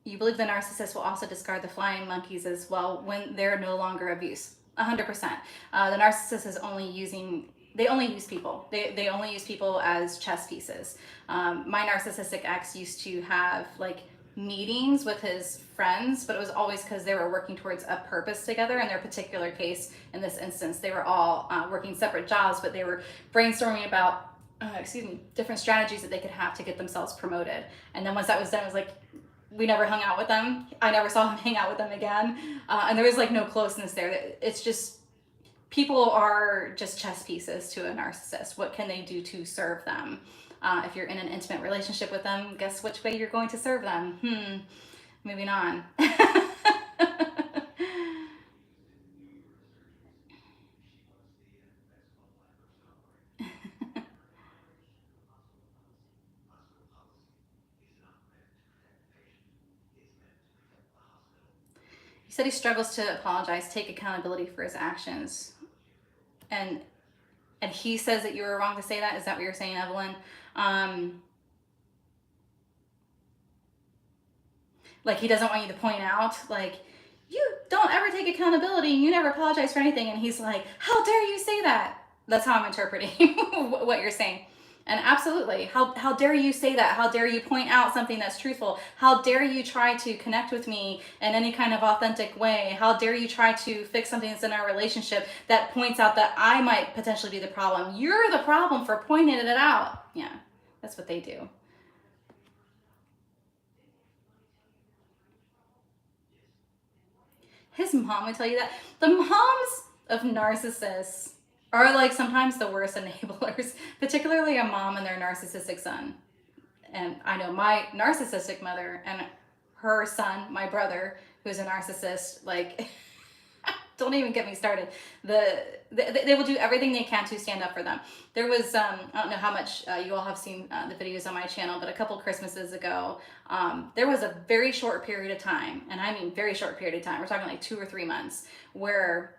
You believe the narcissist will also discard the flying monkeys as well when they're no longer abuse. 100%. The narcissist is they only use people. They only use people as chess pieces. My narcissistic ex used to have like meetings with his friends, but it was always because they were working towards a purpose together. In their particular case, in this instance, they were all working separate jobs, but they were brainstorming about different strategies that they could have to get themselves promoted. And then once that was done, it was like, we never hung out with them. I never saw him hang out with them again. And there was like no closeness there. It's just, people are just chess pieces to a narcissist. What can they do to serve them? If you're in an intimate relationship with them, guess which way you're going to serve them? Moving on. He said he struggles to apologize, take accountability for his actions. And he says that you were wrong to say that. Is that what you're saying, Evelyn? Like he doesn't want you to point out, like, you don't ever take accountability and you never apologize for anything. And he's like, how dare you say that? That's how I'm interpreting what you're saying. And absolutely, how dare you say that? How dare you point out something that's truthful? How dare you try to connect with me in any kind of authentic way? How dare you try to fix something that's in our relationship that points out that I might potentially be the problem? You're the problem for pointing it out. Yeah, that's what they do. His mom would tell you that. The moms of narcissists are like sometimes the worst enablers, particularly a mom and their narcissistic son. And I know my narcissistic mother, and her son, my brother, who's a narcissist, like, don't even get me started. They will do everything they can to stand up for them. There was, I don't know how much you all have seen the videos on my channel, but a couple Christmases ago, there was a very short period of time, and I mean very short period of time, we're talking like 2 or 3 months, where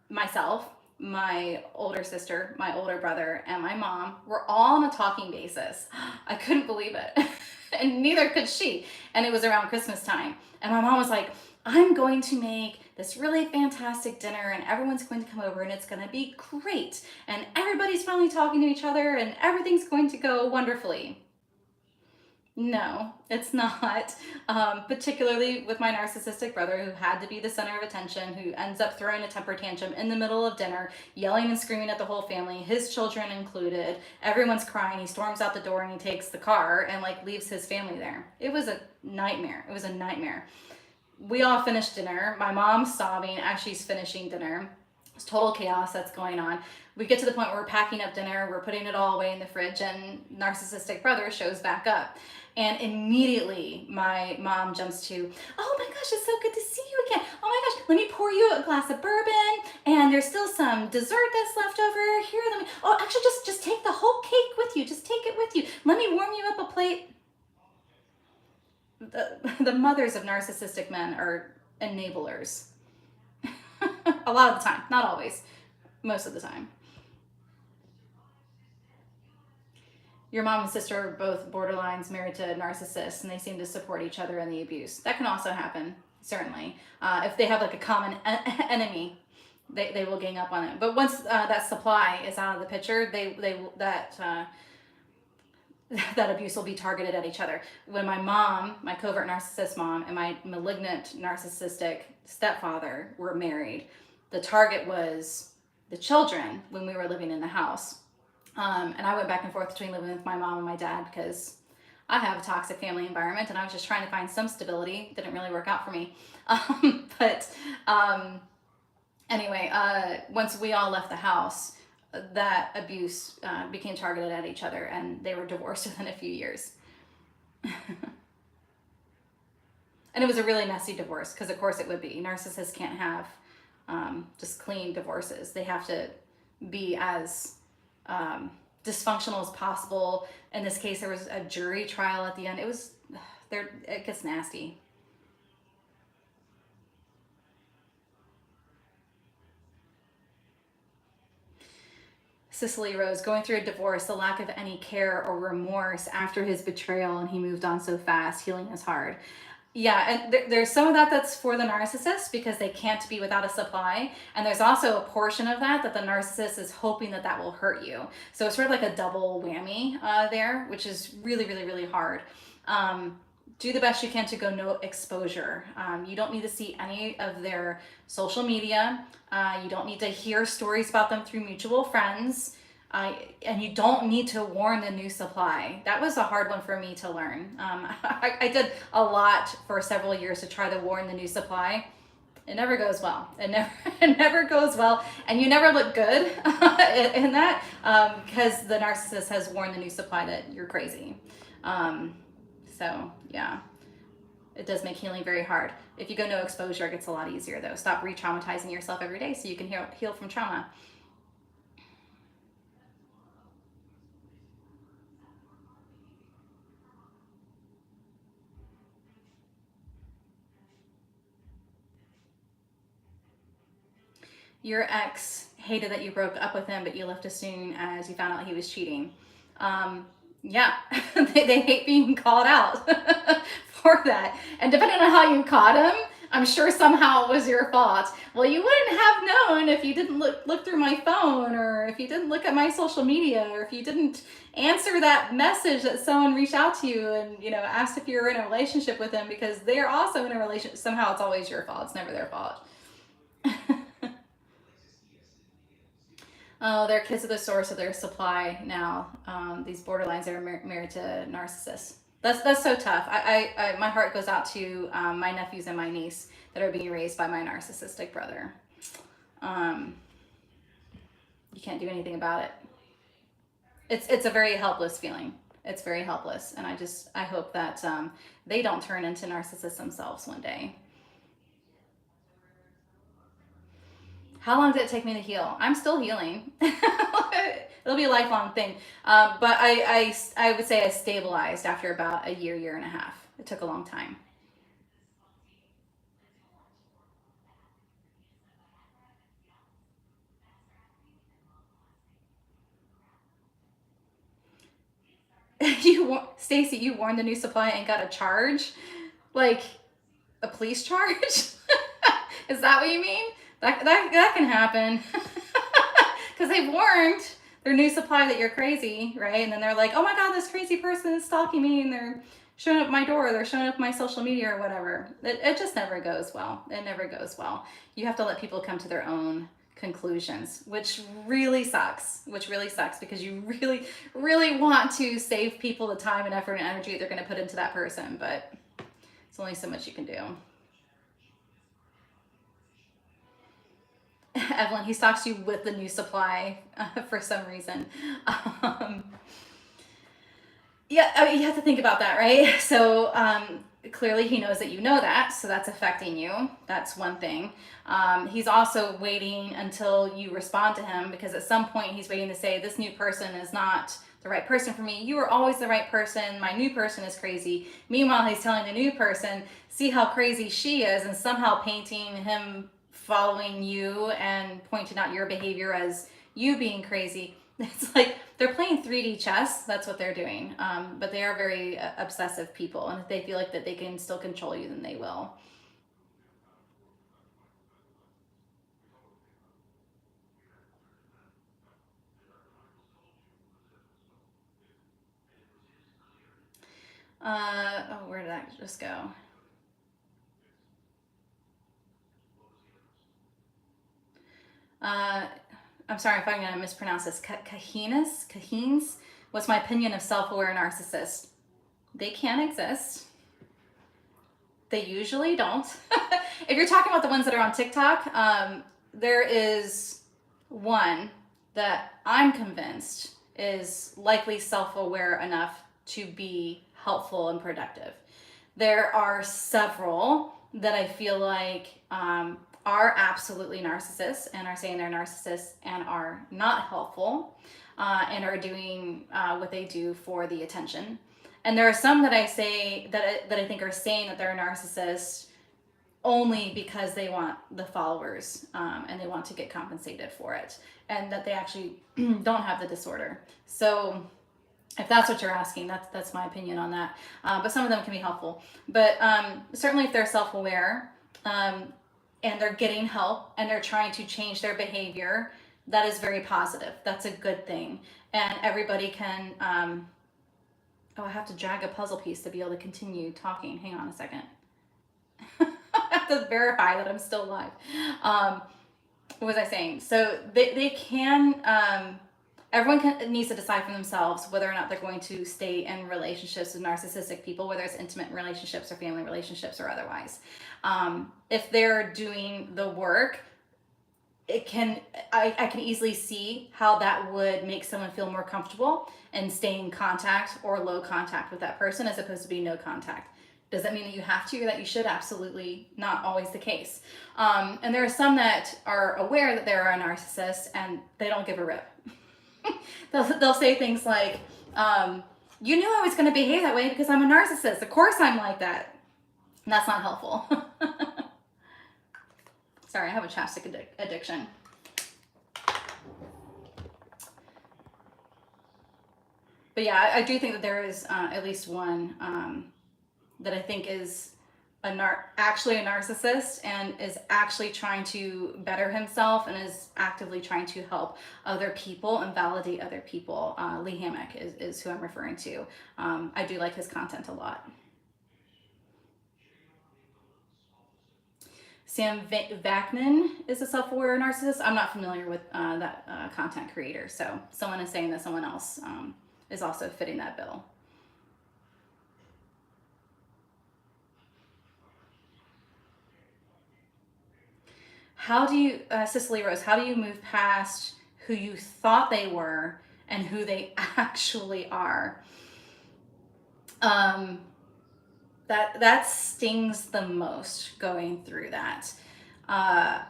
myself, my older sister, my older brother, and my mom were all on a talking basis. I couldn't believe it. And neither could she. And it was around Christmas time. And my mom was like, I'm going to make this really fantastic dinner and everyone's going to come over and it's going to be great. And everybody's finally talking to each other and everything's going to go wonderfully. No, it's not. Particularly with my narcissistic brother, who had to be the center of attention, who ends up throwing a temper tantrum in the middle of dinner, yelling and screaming at the whole family, his children included. Everyone's crying. He storms out the door and he takes the car and like leaves his family there. It was a nightmare. It was a nightmare. We all finished dinner. My mom's sobbing as she's finishing dinner. It's total chaos that's going on. We get to the point where we're packing up dinner, we're putting it all away in the fridge, and narcissistic brother shows back up. And immediately my mom jumps to, oh my gosh, it's so good to see you again. Oh my gosh, let me pour you a glass of bourbon, and there's still some dessert that's left over. Here, let me, oh, actually just take the whole cake with you. Just take it with you. Let me warm you up a plate. The mothers of narcissistic men are enablers. A lot of the time, not always, most of the time. Your mom and sister are both borderlines, married to narcissists, and they seem to support each other in the abuse. That can also happen, certainly. If they have like a common enemy, they will gang up on it. But once that supply is out of the picture, that abuse will be targeted at each other. When my mom, my covert narcissist mom, and my malignant narcissistic stepfather were married, the target was the children when we were living in the house. And I went back and forth between living with my mom and my dad because I have a toxic family environment and I was just trying to find some stability. Didn't really work out for me. Anyway, once we all left the house, that abuse became targeted at each other and they were divorced within a few years. And it was a really messy divorce because of course it would be. Narcissists can't have just clean divorces. They have to be as dysfunctional as possible. In this case, there was a jury trial at the end. It gets nasty. Cicely Rose, going through a divorce, the lack of any care or remorse after his betrayal, and he moved on so fast, healing is hard. Yeah, and there's some of that that's for the narcissist because they can't be without a supply. And there's also a portion of that the narcissist is hoping that will hurt you. So it's sort of like a double whammy there, which is really, really, really hard. Do the best you can to go no exposure. You don't need to see any of their social media. You don't need to hear stories about them through mutual friends. And you don't need to warn the new supply. That was a hard one for me to learn. I did a lot for several years to try to warn the new supply. It never goes well. It never goes well. And you never look good in that because the narcissist has warned the new supply that you're crazy. So yeah, it does make healing very hard. If you go no exposure, it gets a lot easier though. Stop re-traumatizing yourself every day so you can heal from trauma. Your ex hated that you broke up with him, but you left as soon as you found out he was cheating. Yeah, they hate being called out for that. And depending on how you caught him, I'm sure somehow it was your fault. Well, you wouldn't have known if you didn't look through my phone, or if you didn't look at my social media, or if you didn't answer that message that someone reached out to you and asked if you were in a relationship with them, because they're also in a relationship. Somehow it's always your fault. It's never their fault. Oh, their kids are the source of their supply now. These borderlines that are married to narcissists. That's so tough. My heart goes out to my nephews and my niece that are being raised by my narcissistic brother. You can't do anything about it. It's a very helpless feeling. It's very helpless. And I hope that they don't turn into narcissists themselves one day. How long did it take me to heal? I'm still healing. It'll be a lifelong thing. But I would say I stabilized after about a year, year and a half. It took a long time. Stacy, you warned the new supply and got a charge? Like a police charge? Is that what you mean? That can happen. Because they've warned their new supply that you're crazy, right? And then they're like, oh my God, this crazy person is stalking me and they're showing up at my door, they're showing up at my social media or whatever. It just never goes well. It never goes well. You have to let people come to their own conclusions, which really sucks, because you really, really want to save people the time and effort and energy they're going to put into that person, but it's only so much you can do. Evelyn, he stalks you with the new supply for some reason. Um, yeah, I mean, you have to think about that, right? So clearly he knows that you know that, so that's affecting you. That's one thing. He's also waiting until you respond to him, because at some point he's waiting to say, this new person is not the right person for me. You were always the right person. My new person is crazy. Meanwhile, he's telling the new person, see how crazy she is, and somehow painting him following you and pointing out your behavior as you being crazy. It's like they're playing 3D chess. That's what they're doing. But they are very obsessive people, and if they feel like that they can still control you, then they will. Oh, where did that just go? Uh, I'm sorry if I'm going to mispronounce this. Kahines? What's my opinion of self-aware narcissists? They can exist. They usually don't. If you're talking about the ones that are on TikTok, there is one that I'm convinced is likely self-aware enough to be helpful and productive. There are several that I feel like are absolutely narcissists and are saying they're narcissists and are not helpful, and are doing what they do for the attention. And there are some that I say that I think are saying that they're a narcissist only because they want the followers, and they want to get compensated for it, and that they actually don't have the disorder. So if that's what you're asking, that's my opinion on that. But some of them can be helpful. But certainly, if they're self-aware, and they're getting help and they're trying to change their behavior, that is very positive. That's a good thing, and everybody can. Oh, I have to drag a puzzle piece to be able to continue talking. Hang on a second. I have to verify that I'm still alive. Um, what was I saying? So they can, everyone needs to decide for themselves whether or not they're going to stay in relationships with narcissistic people, whether it's intimate relationships or family relationships or otherwise. If they're doing the work, it can I can easily see how that would make someone feel more comfortable and stay in contact or low contact with that person as opposed to being no contact. Does that mean that you have to or that you should? Absolutely not always the case. And there are some that are aware that they're a narcissist and they don't give a rip. They'll say things like, you knew I was going to behave that way because I'm a narcissist. Of course I'm like that. And that's not helpful. Sorry, I have a chapstick addiction. But yeah, I do think that there is at least one that I think is actually a narcissist and is actually trying to better himself and is actively trying to help other people and validate other people. Lee Hammock is who I'm referring to. I do like his content a lot. Sam Vaknin is a self-aware narcissist. I'm not familiar with that content creator, so someone is saying that someone else is also fitting that bill. How do you, Cicely Rose, how do you move past who you thought they were and who they actually are? Um, that stings the most going through that. Uh,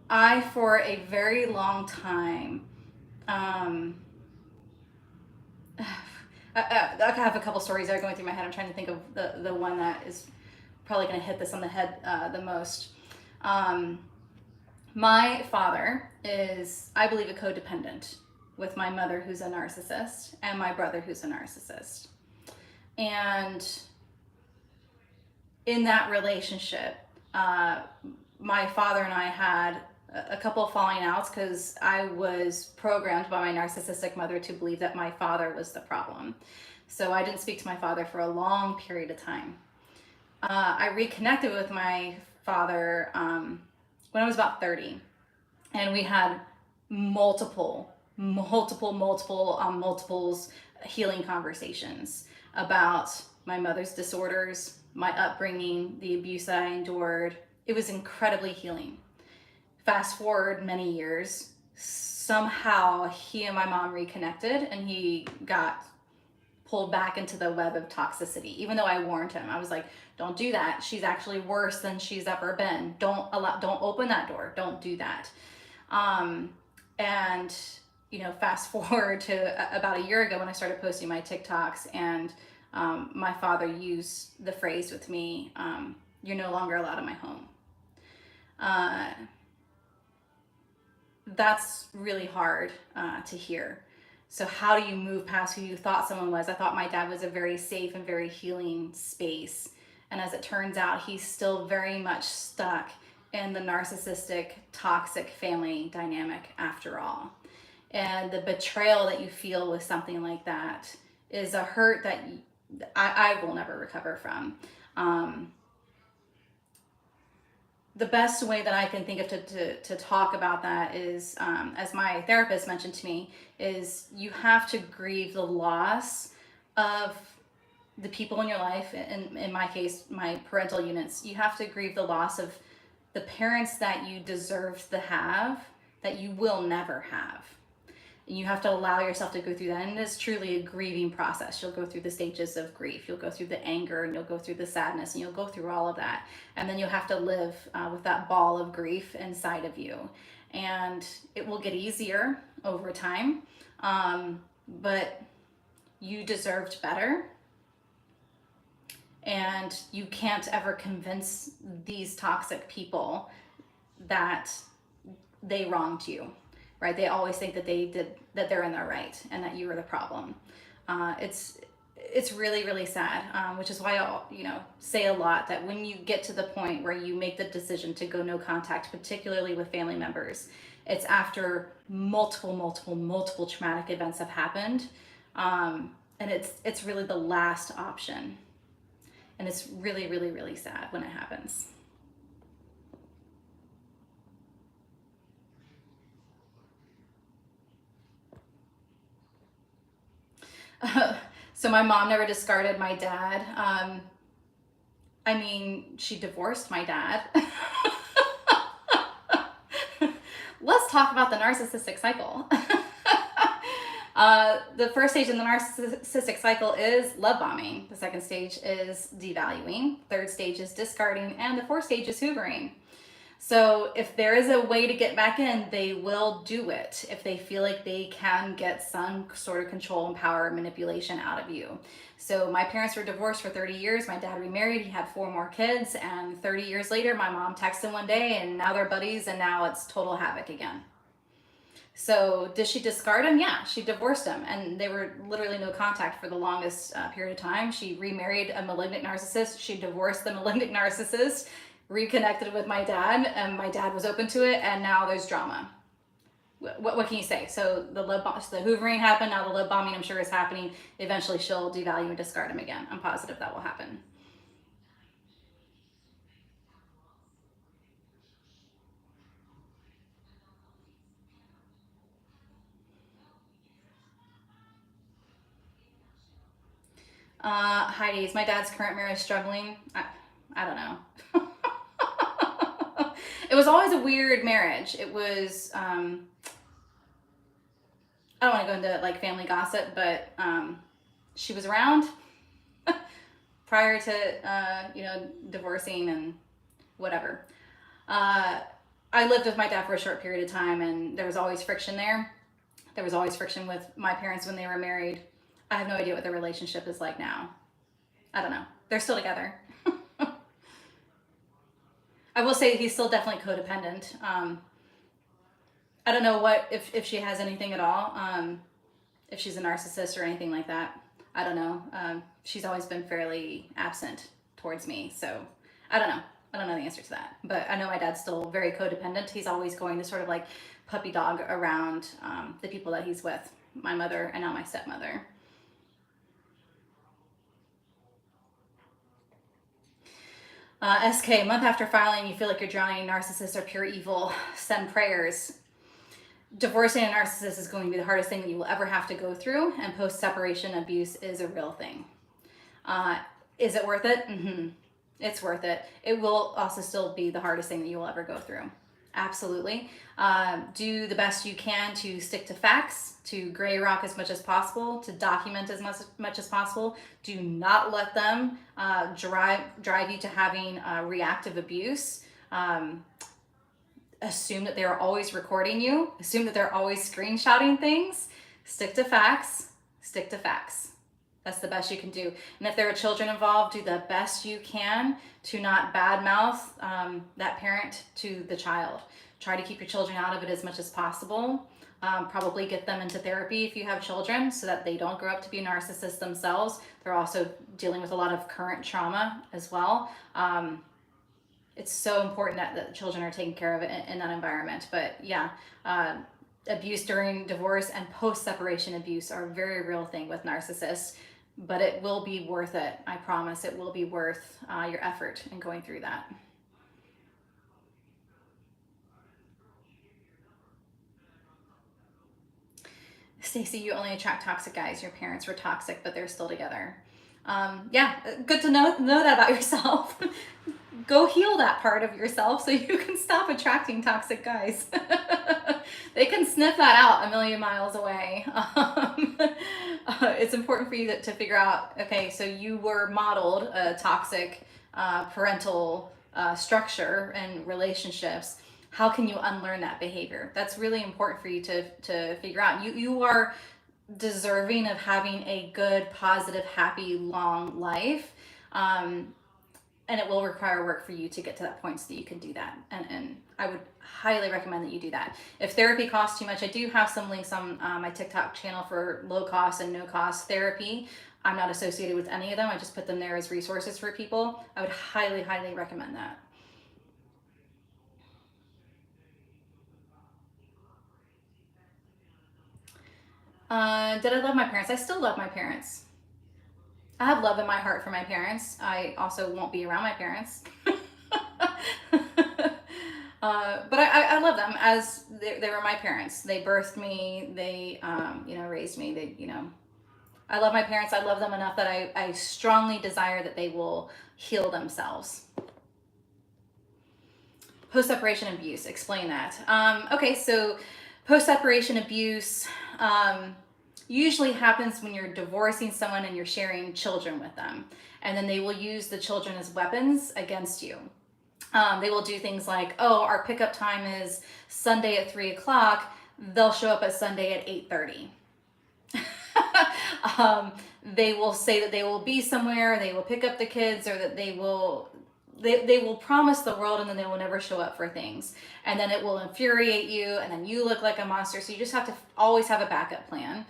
I for a very long time, um, I have a couple stories that are going through my head. I'm trying to think of the one that is probably going to hit this on the head the most. Um, my father is, I believe, a codependent with my mother, who's a narcissist, and my brother, who's a narcissist. And in that relationship, uh, my father and I had a couple of falling outs because I was programmed by my narcissistic mother to believe that my father was the problem. So I didn't speak to my father for a long period of time. I reconnected with my father when I was about 30, and we had multiples healing conversations about my mother's disorders, my upbringing, the abuse that I endured. It was incredibly healing. Fast forward many years, somehow he and my mom reconnected, and he got pulled back into the web of toxicity. Even though I warned him, I was like, "Don't do that. She's actually worse than she's ever been. Don't open that door. Don't do that." Um, and fast forward to about a year ago when I started posting my TikToks, and my father used the phrase with me, "You're no longer allowed in my home." Uh, that's really hard to hear. So, how do you move past who you thought someone was? I thought my dad was a very safe and very healing space. And as it turns out, he's still very much stuck in the narcissistic, toxic family dynamic after all. And the betrayal that you feel with something like that is a hurt that I will never recover from. Um, the best way that I can think of to talk about that is, as my therapist mentioned to me, is you have to grieve the loss of the people in your life. In my case, my parental units. You have to grieve the loss of the parents that you deserved to have that you will never have. And you have to allow yourself to go through that. And it is truly a grieving process. You'll go through the stages of grief. You'll go through the anger, and you'll go through the sadness, and you'll go through all of that. And then you'll have to live with that ball of grief inside of you. And it will get easier over time. But you deserved better. And you can't ever convince these toxic people that they wronged you, right? They always think that they're in their right and that you were the problem. It's really, really sad, which is why I'll say a lot that when you get to the point where you make the decision to go no contact, particularly with family members, it's after multiple traumatic events have happened, and it's really the last option, and it's really, really, really sad when it happens. So my mom never discarded my dad. I mean, she divorced my dad. Let's talk about the narcissistic cycle. The first stage in the narcissistic cycle is love bombing. The second stage is devaluing. Third stage is discarding. And the fourth stage is hoovering. So if there is a way to get back in, they will do it if they feel like they can get some sort of control and power and manipulation out of you. So my parents were divorced for 30 years. My dad remarried. He had 4 more kids. And 30 years later, my mom texted him one day, and now they're buddies, and now it's total havoc again. So did she discard him? Yeah, she divorced him, and they were literally no contact for the longest period of time. She remarried a malignant narcissist. She divorced the malignant narcissist, reconnected with my dad, and my dad was open to it, and now there's drama. What can you say? So the hoovering happened. Now the love bombing, I'm sure, is happening. Eventually, she'll devalue and discard him again. I'm positive that will happen. Heidi, is my dad's current marriage struggling? I don't know. It was always a weird marriage. It was, I don't want to go into like family gossip, but she was around. prior to divorcing and whatever. Uh, I lived with my dad for a short period of time, and there was always friction there. There was always friction with my parents when they were married. I have no idea what their relationship is like now. I don't know. They're still together. I will say he's still definitely codependent. I don't know what if she has anything at all. If she's a narcissist or anything like that. I don't know. She's always been fairly absent towards me, so I don't know. I don't know the answer to that. But I know my dad's still very codependent. He's always going to sort of like puppy dog around the people that he's with, my mother and now my stepmother. SK, month after filing, you feel like you're drowning in narcissists or pure evil. Send prayers. Divorcing a narcissist is going to be the hardest thing that you will ever have to go through, and post separation abuse is a real thing. Is it worth it? Mm-hmm. It's worth it. It will also still be the hardest thing that you will ever go through. Absolutely. Do the best you can to stick to facts, to gray rock as much as possible, to document as much as possible. Do not let them drive you to having reactive abuse. Assume that they're always recording you. Assume that they're always screenshotting things. Stick to facts. Stick to facts. That's the best you can do. And if there are children involved, do the best you can to not badmouth that parent to the child. Try to keep your children out of it as much as possible. Probably get them into therapy if you have children so that they don't grow up to be narcissists themselves. They're also dealing with a lot of current trauma as well. It's so important that the children are taken care of in that environment. But yeah, abuse during divorce and post-separation abuse are a very real thing with narcissists, but it will be worth it. I promise it will be worth your effort in going through that. Stacey, you only attract toxic guys. Your parents were toxic, but they're still together. Yeah, good to know that about yourself. Go heal that part of yourself so you can stop attracting toxic guys. They can sniff that out a million miles away. It's important for you to figure out, okay, so you were modeled a toxic parental structure and relationships. How can you unlearn that behavior? That's really important for you to figure out. You are deserving of having a good, positive, happy, long life. And it will require work for you to get to that point so that you can do that. And I would highly recommend that you do that. If therapy costs too much, I do have some links on my TikTok channel for low cost and no cost therapy. I'm not associated with any of them. I just put them there as resources for people. I would highly, highly recommend that. Did I love my parents? I still love my parents. I have love in my heart for my parents. I also won't be around my parents. But I love them as they were my parents. They birthed me. They, raised me. I love my parents. I love them enough that I strongly desire that they will heal themselves. Post separation abuse. Explain that. Okay, so post separation abuse usually happens when you're divorcing someone and you're sharing children with them. And then they will use the children as weapons against you. They will do things like, oh, our pickup time is Sunday at 3 o'clock. They'll show up at Sunday at 8:30. They will say that they will be somewhere, they will pick up the kids, or that they will promise the world and then they will never show up for things. And then it will infuriate you and then you look like a monster. So you just have to always have a backup plan.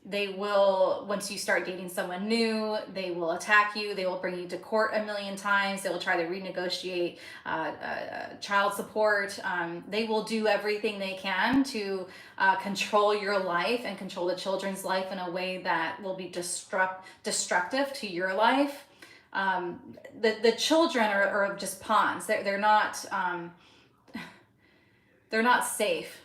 They will, once you start dating someone new, they will attack you. They will bring you to court a million times. They will try to renegotiate child support. They will do everything they can to control your life and control the children's life in a way that will be destructive to your life. The children are just pawns. They're not safe,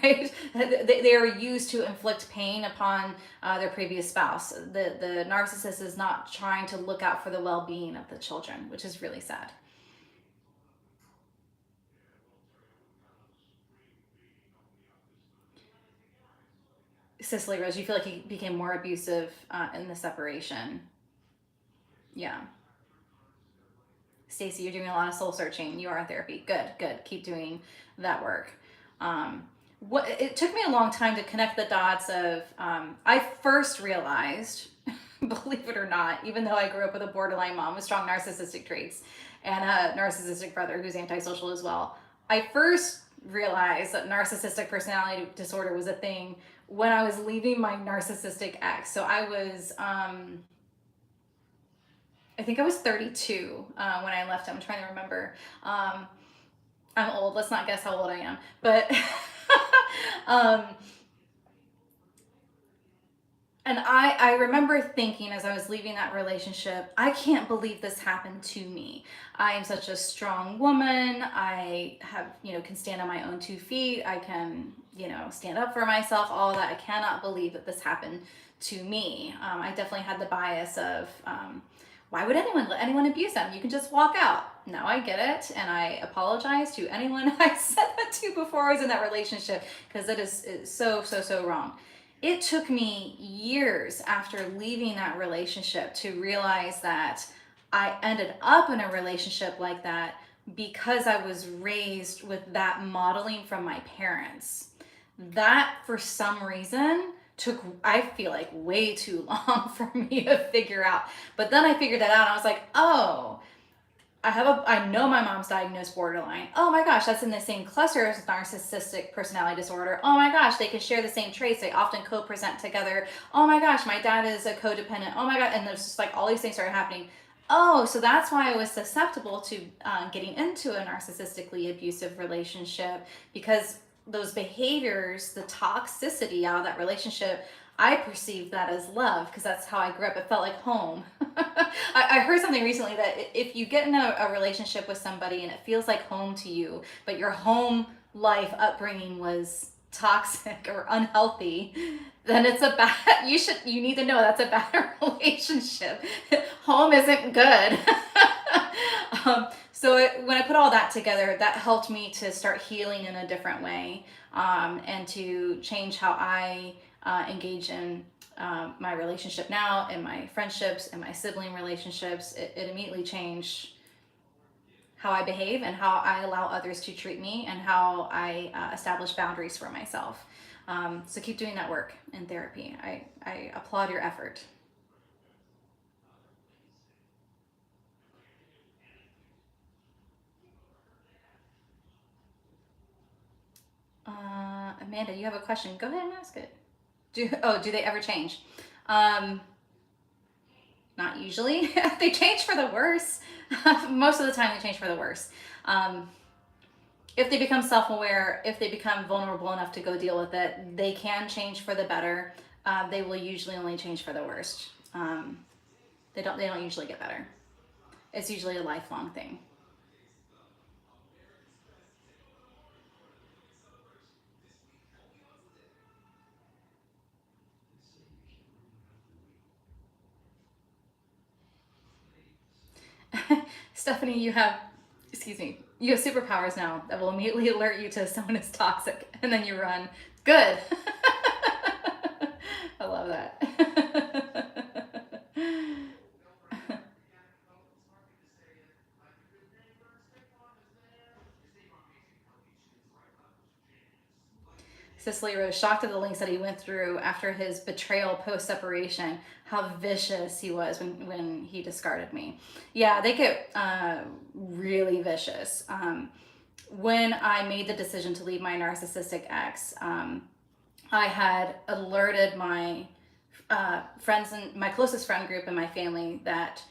right? They are used to inflict pain upon their previous spouse. The narcissist is not trying to look out for the well-being of the children, which is really sad. Cicely Rose, you feel like he became more abusive in the separation. Yeah. Stacey, you're doing a lot of soul searching. You are in therapy. Good, good. Keep doing that work. What it took me a long time to connect the dots of I first realized, believe it or not, even though I grew up with a borderline mom with strong narcissistic traits and a narcissistic brother who's antisocial as well, I first realized that narcissistic personality disorder was a thing when I was leaving my narcissistic ex. So I think I was 32 when I left him. I'm trying to remember. I'm old. Let's not guess how old I am. But um, and I remember thinking as I was leaving that relationship, I can't believe this happened to me. I am such a strong woman. I have, can stand on my own 2 feet. I can, stand up for myself, all that. I cannot believe that this happened to me. I definitely had the bias of, why would anyone let anyone abuse them? You can just walk out. Now I get it. And I apologize to anyone I said that to before I was in that relationship, because it is so, so, so wrong. It took me years after leaving that relationship to realize that I ended up in a relationship like that because I was raised with that modeling from my parents. That, for some reason, took, I feel like, way too long for me to figure out. But then I figured that out and I was like, oh, I know my mom's diagnosed borderline. Oh my gosh, that's in the same cluster as narcissistic personality disorder. Oh my gosh, they can share the same traits. They often co-present together. Oh my gosh, my dad is a codependent. Oh my God, and there's just like all these things started happening. Oh, so that's why I was susceptible to getting into a narcissistically abusive relationship, because those behaviors, the toxicity out of that relationship, I perceived that as love because that's how I grew up. It felt like home. I heard something recently that if you get in a relationship with somebody and it feels like home to you, but your home life upbringing was toxic or unhealthy, then it's a bad, you need to know that's a bad relationship. Home isn't good. When I put all that together, that helped me to start healing in a different way, and to change how I engage in my relationship now, and my friendships and my sibling relationships. It immediately changed how I behave and how I allow others to treat me, and how I establish boundaries for myself. So keep doing that work in therapy. I applaud your effort. Amanda, you have a question. Go ahead and ask it. Do they ever change? Um, Not usually. They change for the worse. Most of the time, they change for the worse. Um, if they become self-aware, if they become vulnerable enough to go deal with it, they can change for the better. They will usually only change for the worst. They don't usually get better. It's usually a lifelong thing. Stephanie, excuse me, you have superpowers now that will immediately alert you to someone is toxic, and then you run. Good. I love that. Cicely Rose, shocked at the links that he went through after his betrayal post separation. How vicious he was when he discarded me. Yeah, they get really vicious. When I made the decision to leave my narcissistic ex, I had alerted my friends and my closest friend group and my family that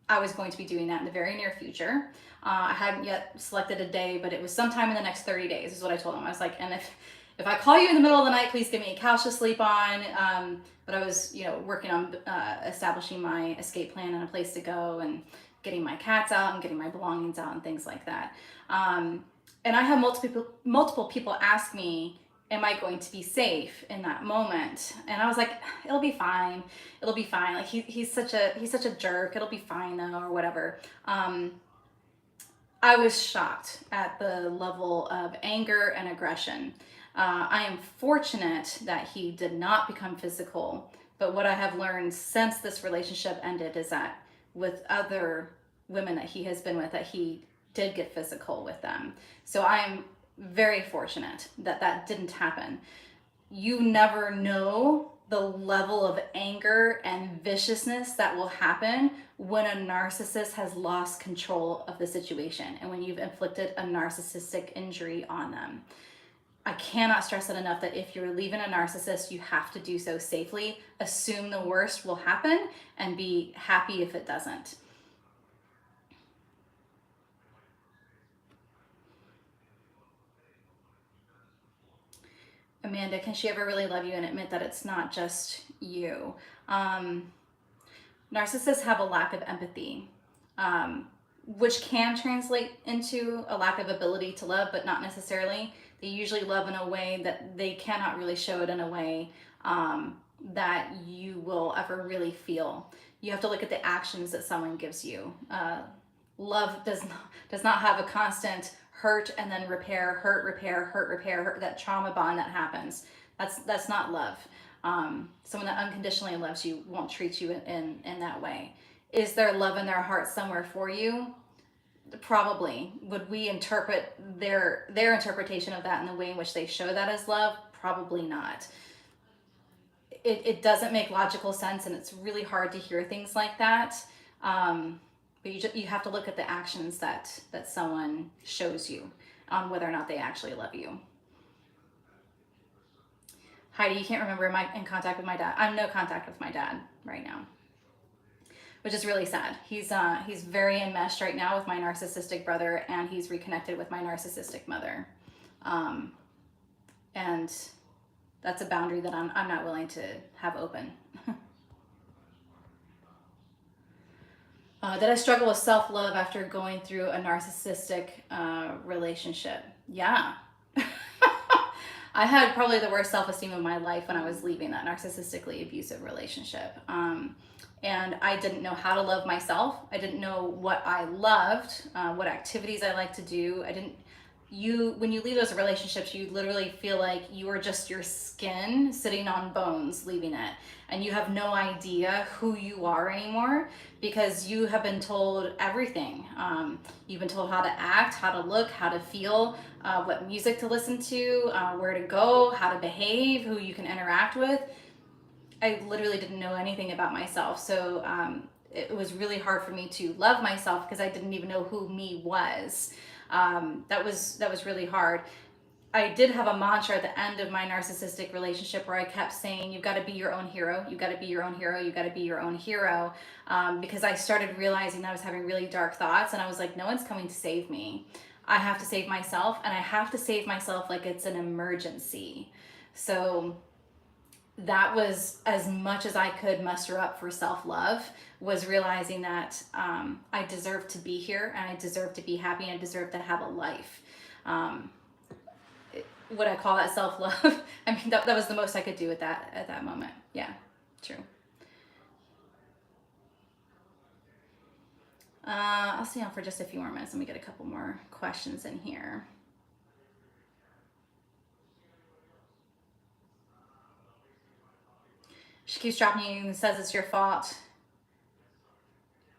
I was going to be doing that in the very near future. I hadn't yet selected a day, but it was sometime in the next 30 days is what I told them. I was like, and if I call you in the middle of the night, please give me a couch to sleep on. But I was, working on establishing my escape plan and a place to go, and getting my cats out and getting my belongings out and things like that. And I had multiple people ask me, am I going to be safe in that moment? And I was like, it'll be fine. It'll be fine. Like he's such a jerk. It'll be fine though, or whatever. I was shocked at the level of anger and aggression. I am fortunate that he did not become physical, but what I have learned since this relationship ended is that with other women that he has been with, that he did get physical with them. So I'm very fortunate that that didn't happen. You never know the level of anger and viciousness that will happen when a narcissist has lost control of the situation and when you've inflicted a narcissistic injury on them. I cannot stress it enough that if you're leaving a narcissist, you have to do so safely. Assume the worst will happen and be happy if it doesn't. Amanda, can she ever really love you and admit that it's not just you? Narcissists have a lack of empathy, which can translate into a lack of ability to love, but not necessarily. They usually love in a way that they cannot really show it in a way that you will ever really feel. You have to look at the actions that someone gives you. Love does not have a constant hurt and then repair, hurt, repair, hurt, repair, hurt, that trauma bond that happens. That's not love. Someone that unconditionally loves you won't treat you in that way. Is there love in their heart somewhere for you? Probably. Would we interpret their interpretation of that in the way in which they show that as love? Probably not. It doesn't make logical sense, and it's really hard to hear things like that. But you have to look at the actions that someone shows you on whether or not they actually love you. Heidi, you can't remember, am I in contact with my dad? I'm no contact with my dad right now, which is really sad. He's very enmeshed right now with my narcissistic brother, and he's reconnected with my narcissistic mother. And that's a boundary that I'm not willing to have open. Did I struggle with self-love after going through a narcissistic relationship? Yeah. I had probably the worst self-esteem of my life when I was leaving that narcissistically abusive relationship. And I didn't know how to love myself. I didn't know what I loved, what activities I like to do. When you leave those relationships, you literally feel like you are just your skin sitting on bones leaving it. And you have no idea who you are anymore because you have been told everything. You've been told how to act, how to look, how to feel, what music to listen to, where to go, how to behave, who you can interact with. I literally didn't know anything about myself. So it was really hard for me to love myself because I didn't even know who me was. That was really hard. I did have a mantra at the end of my narcissistic relationship where I kept saying, you've got to be your own hero. You've got to be your own hero. You've got to be your own hero. Because I started realizing I was having really dark thoughts, and I was like, no one's coming to save me. I have to save myself, and I have to save myself like it's an emergency. So that was as much as I could muster up for self-love, was realizing that I deserve to be here, and I deserve to be happy, and I deserve to have a life. Would I call that self-love? I mean, that was the most I could do at that moment. Yeah, true. I'll stay on for just a few more minutes. Let me get a couple more questions in here. She keeps dropping you and says it's your fault.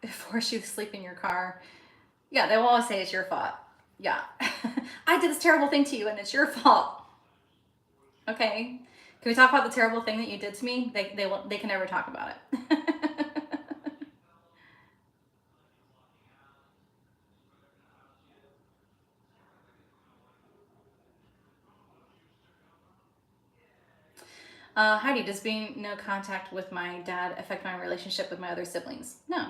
It forced you to sleep in your car. Yeah, they will always say it's your fault. Yeah. I did this terrible thing to you and it's your fault. Okay. Can we talk about the terrible thing that you did to me? They can never talk about it. Heidi, does being no contact with my dad affect my relationship with my other siblings? No.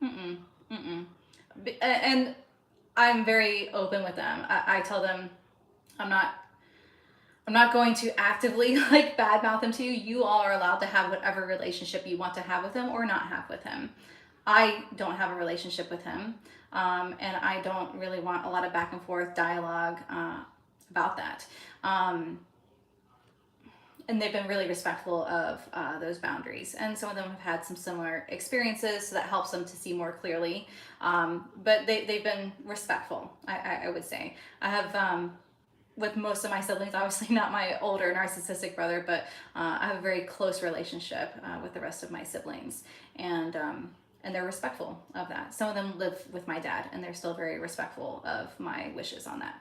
Mm-mm. Mm-mm. And I'm very open with them. I tell them I'm not going to actively like badmouth him to you. You all are allowed to have whatever relationship you want to have with him or not have with him. I don't have a relationship with him, and I don't really want a lot of back and forth dialogue about that. And they've been really respectful of those boundaries. And some of them have had some similar experiences, so that helps them to see more clearly. But they've been respectful, I would say. I have, with most of my siblings, obviously not my older narcissistic brother, but I have a very close relationship with the rest of my siblings. And and they're respectful of that. Some of them live with my dad, and they're still very respectful of my wishes on that.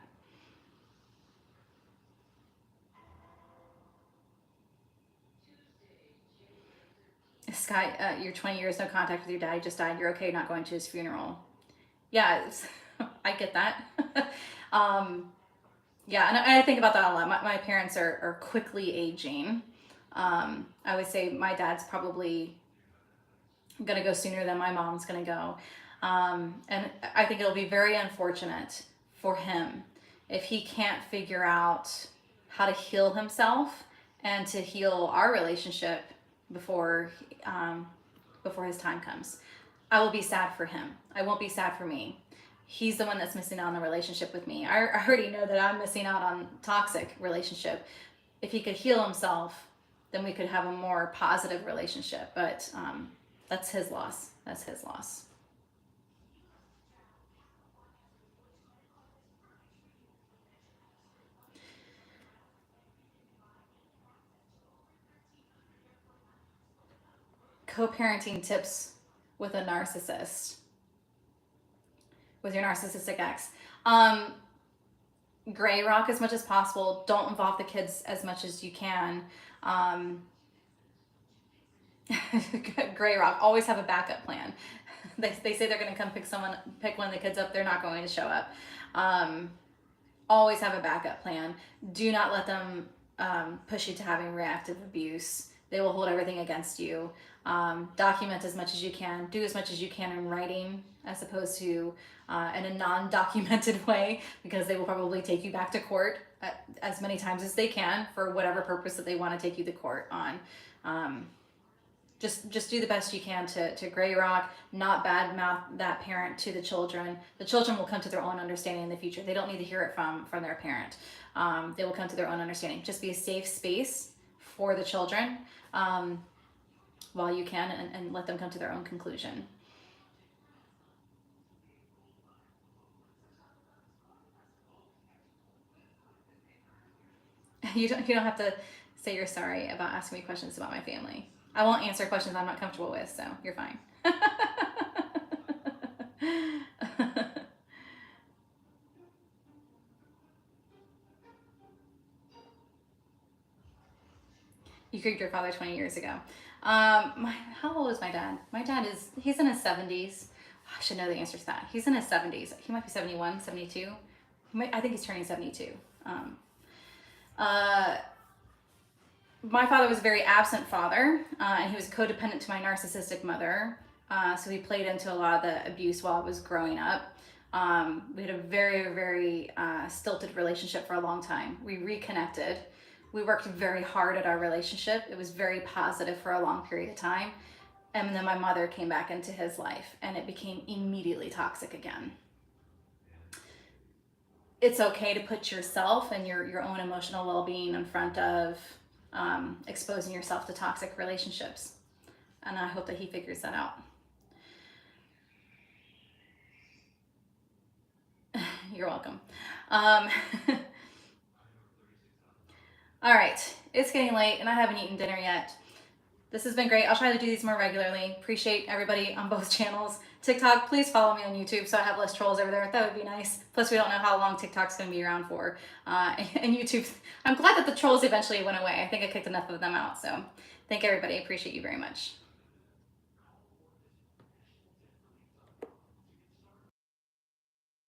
Sky, you're 20 years no contact with your dad. He just died. You're okay not going to his funeral. Yeah, I get that. um, yeah, and I think about that a lot. My parents are quickly aging. I would say my dad's probably gonna go sooner than my mom's gonna go. And I think it'll be very unfortunate for him if he can't figure out how to heal himself and to heal our relationship before before his time comes. I will be sad for him. I won't be sad for me. He's the one that's missing out on the relationship with me. I already know that I'm missing out on toxic relationship. If he could heal himself, then we could have a more positive relationship. But that's his loss. That's his loss. Co-parenting tips with a narcissist, with your narcissistic ex. Gray rock as much as possible. Don't involve the kids as much as you can. Um, Gray rock. Always have a backup plan. They say they're going to come pick one of the kids up. They're not going to show up. Um, Always have a backup plan. Do not let them push you to having reactive abuse. They will hold everything against you. Document as much as you can. Do as much as you can in writing as opposed to in a non-documented way, because they will probably take you back to court as many times as they can for whatever purpose that they want to take you to court on. Just do the best you can to gray rock, not badmouth that parent to the children. The children will come to their own understanding in the future. They don't need to hear it from their parent. They will come to their own understanding. Just be a safe space for the children while you can, and let them come to their own conclusion. You don't have to say you're sorry about asking me questions about my family. I won't answer questions I'm not comfortable with, so you're fine. You grieved your father 20 years ago. How old is my dad? My dad he's in his 70s. I should know the answer to that. He's in his 70s. He might be 71, 72. I think he's turning 72. Uh, my father was a very absent father, and he was codependent to my narcissistic mother. So he played into a lot of the abuse while I was growing up. We had a very, very stilted relationship for a long time. We reconnected. We worked very hard at our relationship. It was very positive for a long period of time. And then my mother came back into his life, and it became immediately toxic again. It's okay to put yourself and your own emotional well-being in front of exposing yourself to toxic relationships. And I hope that he figures that out. You're welcome. Um, all right, it's getting late and I haven't eaten dinner yet. This has been great. I'll try to do these more regularly. Appreciate everybody on both channels. TikTok, please follow me on YouTube so I have less trolls over there. That would be nice. Plus, we don't know how long TikTok's going to be around for. And YouTube, I'm glad that the trolls eventually went away. I think I kicked enough of them out. So thank everybody. Appreciate you very much.